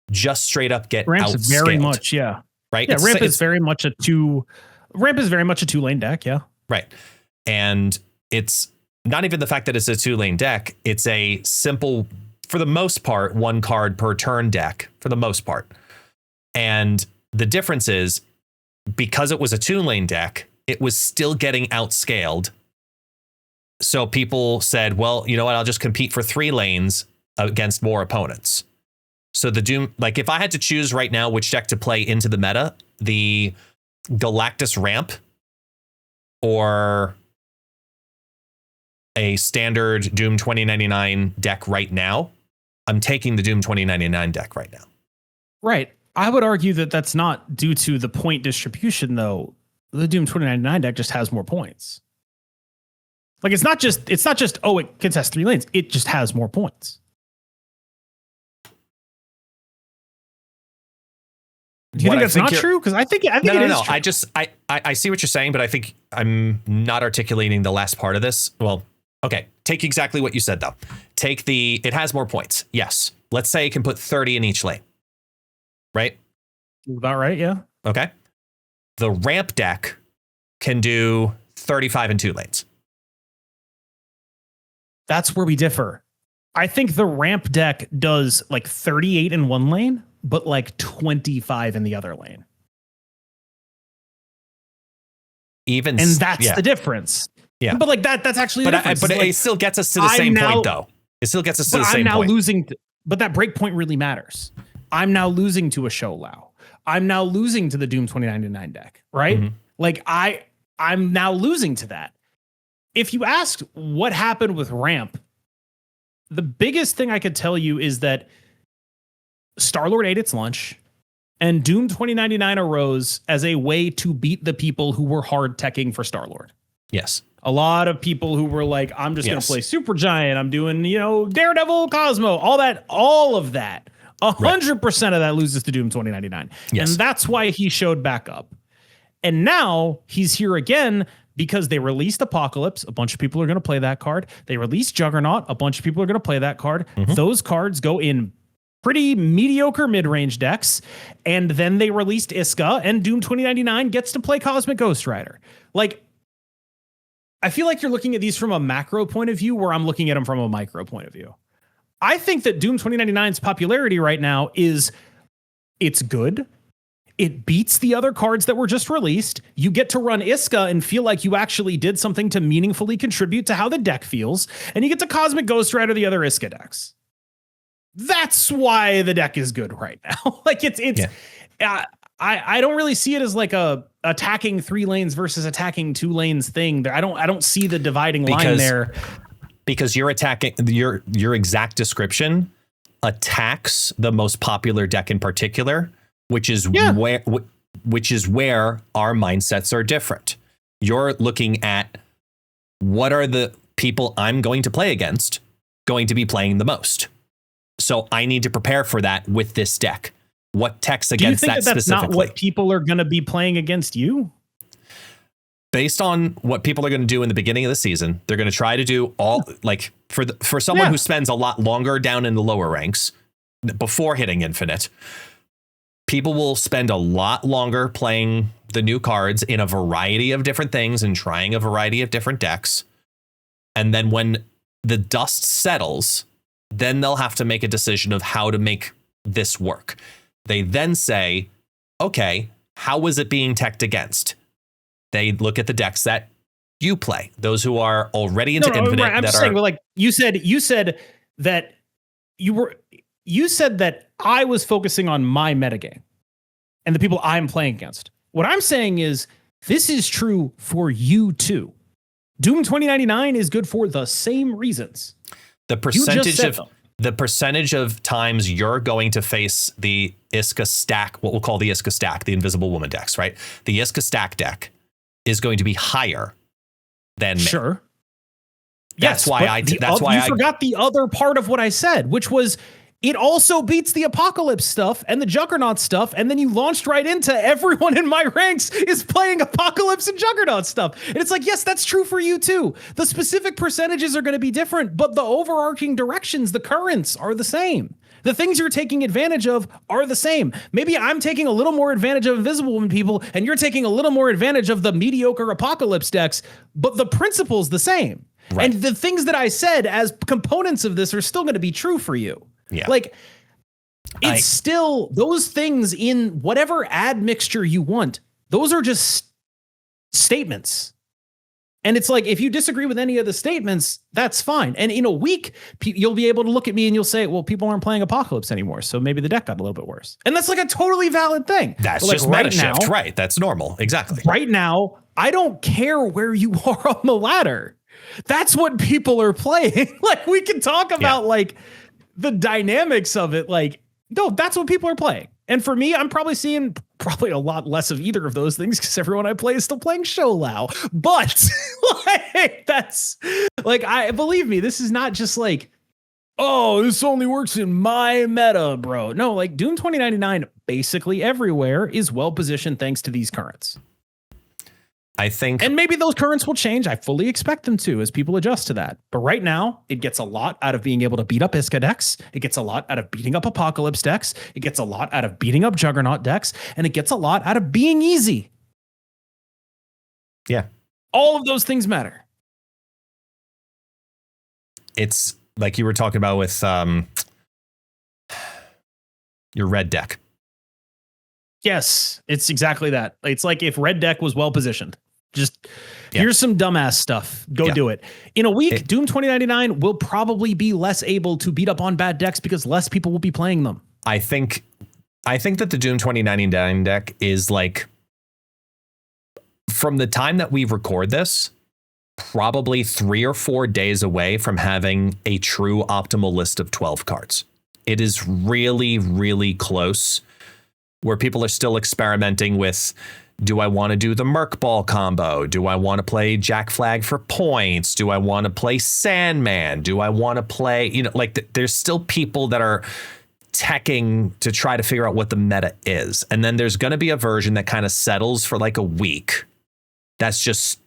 just straight up get Ramp's outscaled. Very much, yeah. Right? Yeah, Ramp is very much a two lane deck, yeah. Right. And it's not even the fact that it's a 2-lane deck. It's a simple, for the most part, 1 card per turn deck, for the most part. And the difference is, because it was a 2-lane deck, it was still getting outscaled. So people said, well, you know what? I'll just compete for 3 lanes against more opponents. So the Doom, like if I had to choose right now which deck to play into the meta, the Galactus Ramp or a standard Doom 2099 deck right now, I'm taking the Doom 2099 deck right now. Right. I would argue that that's not due to the point distribution, though. The Doom 2099 deck just has more points. Like it's not just oh, it contests 3 lanes. It just has more points. Do you think that's not true? Because I think it is true. I see what you're saying, but I think I'm not articulating the last part of this. Well, okay. Take exactly what you said though. It has more points. Yes. Let's say it can put 30 in each lane. Right? About right, yeah. Okay. The Ramp deck can do 35 in 2 lanes. That's where we differ. I think the Ramp deck does like 38 in 1 lane, but like 25 in the other lane. And that's the difference. Yeah. But like that's actually the difference. But it still gets us to the same point though. It still gets us to the same point. I'm now losing, but that break point really matters. I'm now losing to a Sholau. I'm now losing to the Doom 2099 deck, right? Mm-hmm. Like I'm now losing to that. If you asked what happened with Ramp, the biggest thing I could tell you is that Star-Lord ate its lunch and Doom 2099 arose as a way to beat the people who were hard teching for Star-Lord. Yes. A lot of people who were like, I'm just going to play Supergiant. I'm doing, Daredevil, Cosmo, all of that. 100% of that loses to Doom 2099. Yes. And that's why he showed back up. And now he's here again because they released Apocalypse. A bunch of people are going to play that card. They released Juggernaut. A bunch of people are going to play that card. Mm-hmm. Those cards go in pretty mediocre mid-range decks. And then they released Esca, and Doom 2099 gets to play Cosmic Ghost Rider. Like, I feel like you're looking at these from a macro point of view, where I'm looking at them from a micro point of view. I think that Doom 2099's popularity right now it's good. It beats the other cards that were just released. You get to run Esca and feel like you actually did something to meaningfully contribute to how the deck feels. And you get to Cosmic Ghost Rider the other Esca decks. That's why the deck is good right now. Like I don't really see it as like a attacking 3 lanes versus attacking 2 lanes thing. I don't see the dividing line there. Because you're attacking your exact description attacks the most popular deck in particular, which is where our mindsets are different. You're looking at what are the people I'm going to play against going to be playing the most. So I need to prepare for that with this deck. What techs against that specifically? Do you think that's not what people are going to be playing against you? Based on what people are going to do in the beginning of the season, they're going to try to do all like for someone who spends a lot longer down in the lower ranks, before hitting infinite, people will spend a lot longer playing the new cards in a variety of different things and trying a variety of different decks. And then when the dust settles, then they'll have to make a decision of how to make this work. They then say, okay, how is it being teched against? They look at the decks that you play, those who are already into infinite. Right. I'm just saying, like you said that you said that I was focusing on my metagame and the people I'm playing against. What I'm saying is this is true for you too. Doom 2099 is good for the same reasons. The percentage of times you're going to face the Esca stack, what we'll call the Esca stack, the Invisible Woman decks, right? The Esca stack deck is going to be higher than me. Sure. That's why you forgot the other part of what I said, which was it also beats the Apocalypse stuff and the Juggernaut stuff, and then you launched right into everyone in my ranks is playing Apocalypse and Juggernaut stuff. And it's like, yes, that's true for you too. The specific percentages are going to be different, but the overarching directions, the currents are the same. The things you're taking advantage of are the same. Maybe I'm taking a little more advantage of Invisible Woman people, and you're taking a little more advantage of the mediocre Apocalypse decks, but the principle's the same. Right. And the things that I said as components of this are still going to be true for you. Yeah. Like, it's still those things in whatever admixture you want. Those are just statements. And it's like, if you disagree with any of the statements, that's fine. And in a week, you'll be able to look at me and you'll say, well, people aren't playing Apocalypse anymore, so maybe the deck got a little bit worse. And that's like a totally valid thing. That's just like meta shift, right? That's normal. Exactly. Right now, I don't care where you are on the ladder. That's what people are playing. Like, we can talk about like the dynamics of it. Like, no, that's what people are playing. And for me, I'm probably seeing a lot less of either of those things because everyone I play is still playing Sholau. But like, that's like, believe me, this is not just like, oh, this only works in my meta, bro. No, like Doom 2099 basically everywhere is well positioned thanks to these currents. I think, and maybe those currents will change. I fully expect them to as people adjust to that. But right now, it gets a lot out of being able to beat up Esca decks. It gets a lot out of beating up Apocalypse decks. It gets a lot out of beating up Juggernaut decks. And it gets a lot out of being easy. Yeah. All of those things matter. It's like you were talking about with your red deck. Yes, it's exactly that. It's like if red deck was well positioned. Just here's some dumbass stuff. Go do it. In a week, Doom 2099 will probably be less able to beat up on bad decks because less people will be playing them. I think that the Doom 2099 deck is like, from the time that we record this, probably 3 or 4 days away from having a true optimal list of 12 cards. It is really, really close, where people are still experimenting with, do I want to do the Merc Ball combo? Do I want to play Jack Flag for points? Do I want to play Sandman? Do I want to play, like there's still people that are teching to try to figure out what the meta is. And then there's going to be a version that kind of settles for like a week. That's just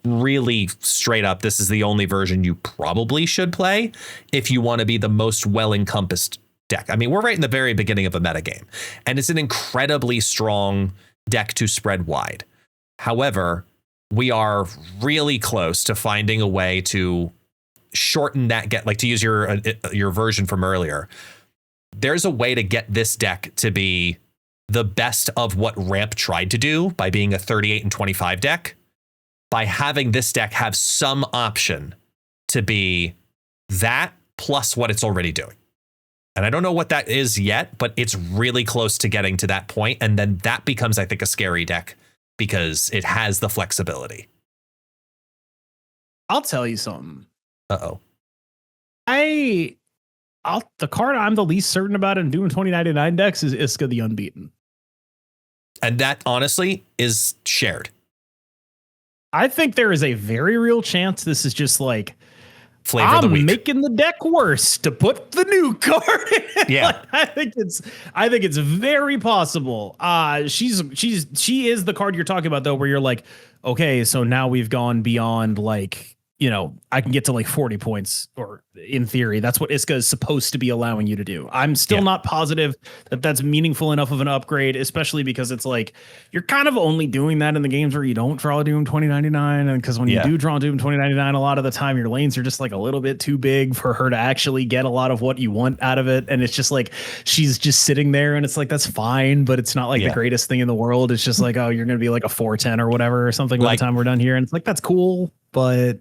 really straight up. This is the only version you probably should play if you want to be the most well-encompassed deck. I mean, we're right in the very beginning of a metagame, and it's an incredibly strong deck to spread wide. However, we are really close to finding a way to shorten that to use your version from earlier. There's a way to get this deck to be the best of what Ramp tried to do by being a 38 and 25 deck, by having this deck have some option to be that plus what it's already doing. And I don't know what that is yet, but it's really close to getting to that point. And then that becomes, I think, a scary deck because it has the flexibility. I'll tell you something. Uh-oh. The card I'm the least certain about in Doom 2099 decks is Esca the Unbeaten. And that, honestly, is shared. I think there is a very real chance this is just like, flavor of the week. I'm making the deck worse to put the new card in. Yeah. Like, I think it's very possible. She is the card you're talking about though, where you're like, okay, so now we've gone beyond like I can get to like 40 points, or in theory, that's what Esca is supposed to be allowing you to do. I'm still not positive that that's meaningful enough of an upgrade, especially because it's like you're kind of only doing that in the games where you don't draw Doom 2099. And because when you do draw Doom 2099, a lot of the time your lanes are just like a little bit too big for her to actually get a lot of what you want out of it. And it's just like she's just sitting there, and it's like that's fine, but it's not like the greatest thing in the world. It's just like, oh, you're going to be like a 410 or whatever or something by the time we're done here. And it's like, that's cool, but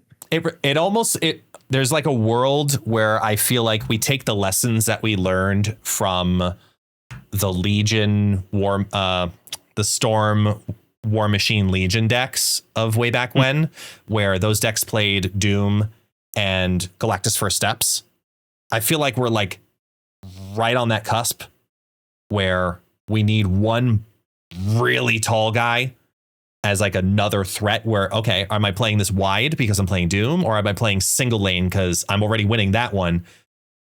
there's like a world where I feel like we take the lessons that we learned from the Legion the Storm War Machine Legion decks of way back when, where those decks played Doom and Galactus First Steps. I feel like we're like right on that cusp where we need one really tall guy as like another threat where, okay, am I playing this wide because I'm playing Doom, or am I playing single lane because I'm already winning that one,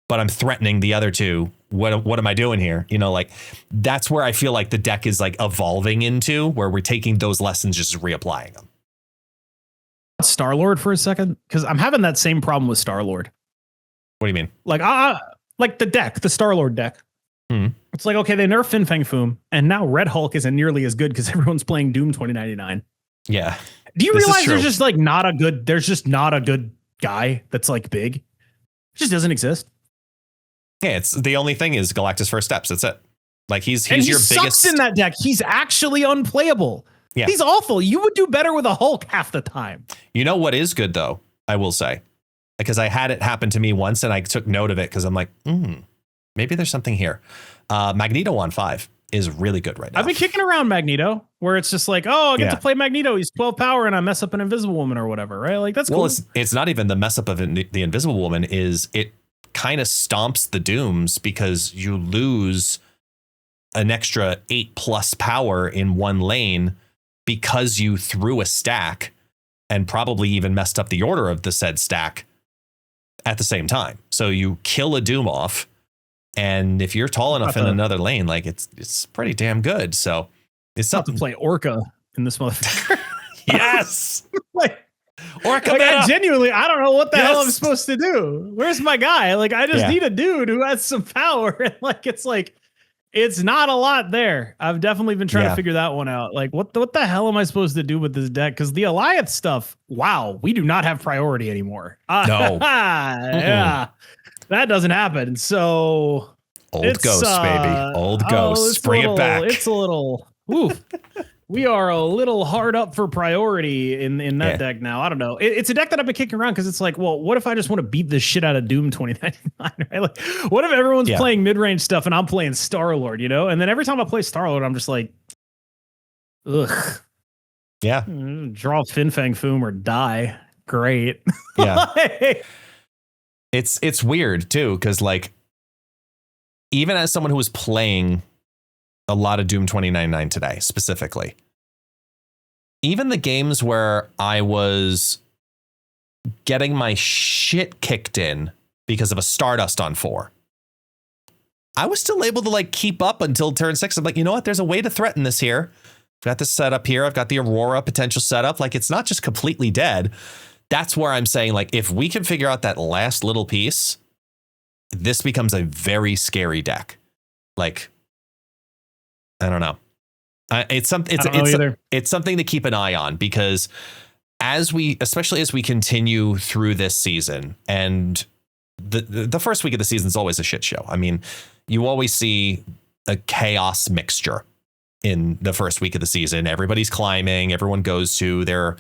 but I'm threatening the other two? What am I doing here? Like that's where I feel like the deck is like evolving into, where we're taking those lessons, just reapplying them. Star-Lord for a second, because I'm having that same problem with Star-Lord. What do you mean? Like the deck, the Star-Lord deck. It's like, okay, they nerfed Fin Fang Foom, and now Red Hulk isn't nearly as good because everyone's playing Doom 2099. Yeah. Do you realize there's just not a good guy that's like big? It just doesn't exist. Yeah, it's the only thing is Galactus First Steps. That's it. Like he's he your biggest in that deck. He's actually unplayable. Yeah. He's awful. You would do better with a Hulk half the time. You know what is good though, I will say, because I had it happen to me once and I took note of it because I'm like, maybe there's something here. Magneto on 5 is really good right now. I've been kicking around Magneto, where it's just like, oh, I get to play Magneto. He's 12 power, and I mess up an Invisible Woman or whatever, right? Like that's cool. Well, it's not even the mess up of the Invisible Woman. Is it kind of stomps the Dooms because you lose an extra 8+ power in one lane because you threw a stack and probably even messed up the order of the said stack at the same time. So you kill a Doom off. And if you're tall enough in another lane, like it's pretty damn good. So it's something to play Orca in this motherfucker. Yes. Orca. I genuinely, I don't know what the hell I'm supposed to do. Where's my guy? Like, I just need a dude who has some power. And it's not a lot there. I've definitely been trying to figure that one out. Like, what the hell am I supposed to do with this deck? Because the Alliance stuff, wow, we do not have priority anymore. No. Yeah. That doesn't happen. So old ghosts, baby. Old ghosts. Bring it back. It's a little. Oof. We are a little hard up for priority in that deck now. I don't know. It's a deck that I've been kicking around because it's like, well, what if I just want to beat the shit out of Doom 2099? Right? Like, what if everyone's playing mid-range stuff and I'm playing Star-Lord, And then every time I play Star-Lord, I'm just like, ugh. Yeah. Draw Fin Fang Foom or die. Great. Yeah. It's weird too, because like even as someone who was playing a lot of Doom 2099 today specifically, even the games where I was getting my shit kicked in because of a Stardust on 4, I was still able to like keep up until turn 6. I'm like, you know what? There's a way to threaten this here. I've got this set up here. I've got the Aurora potential set up. Like it's not just completely dead. That's where I'm saying, like, if we can figure out that last little piece, this becomes a very scary deck. Like, I don't know. It's something to keep an eye on, because especially as we continue through this season, and the first week of the season is always a shit show. I mean, you always see a chaos mixture in the first week of the season. Everybody's climbing. Everyone goes to their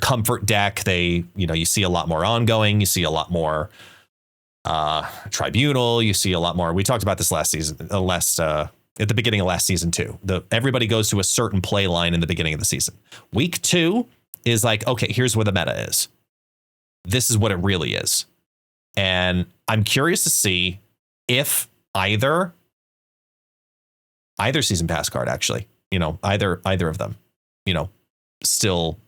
comfort deck. You see a lot more ongoing. You see a lot more tribunal. You see a lot more. We talked about this last season, at the beginning of last season too. Everybody goes to a certain play line in the beginning of the season. Week 2 is like, okay, here's where the meta is. This is what it really is. And I'm curious to see if either season pass card, actually, either of them, still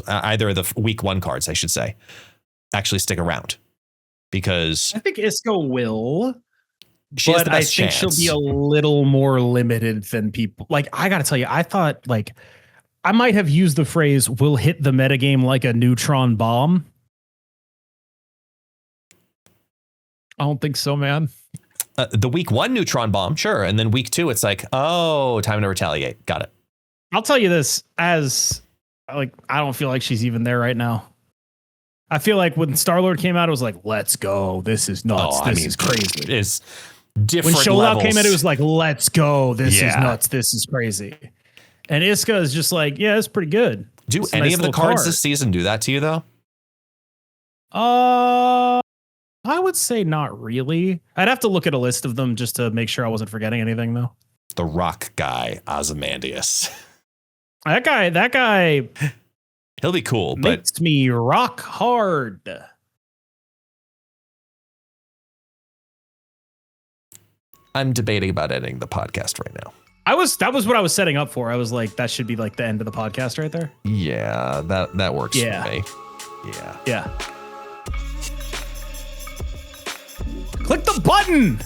either of the week 1 cards, I should say, actually stick around, because I think Esca will. I think she'll be a little more limited than people. Like, I got to tell you, I thought like I might have used the phrase "will hit the metagame like a neutron bomb." I don't think so, man. The week 1 neutron bomb, sure. And then week 2, it's like, oh, time to retaliate. Got it. I'll tell you this, as like, I don't feel like she's even there right now. I feel like when Star-Lord came out, it was like, let's go. This is nuts. This is crazy. It's different when levels. Came in, it was like, let's go. This is nuts. This is crazy. And Esca is just like, yeah, it's pretty good. Do it's any of the cards this season do that to you, though? I would say not really. I'd have to look at a list of them just to make sure I wasn't forgetting anything, though. The rock guy, Ozymandias. That guy. He'll be cool, makes me rock hard. I'm debating about ending the podcast right now. That was what I was setting up for. I was like, that should be like the end of the podcast right there. Yeah, that works for me. Yeah. Click the button.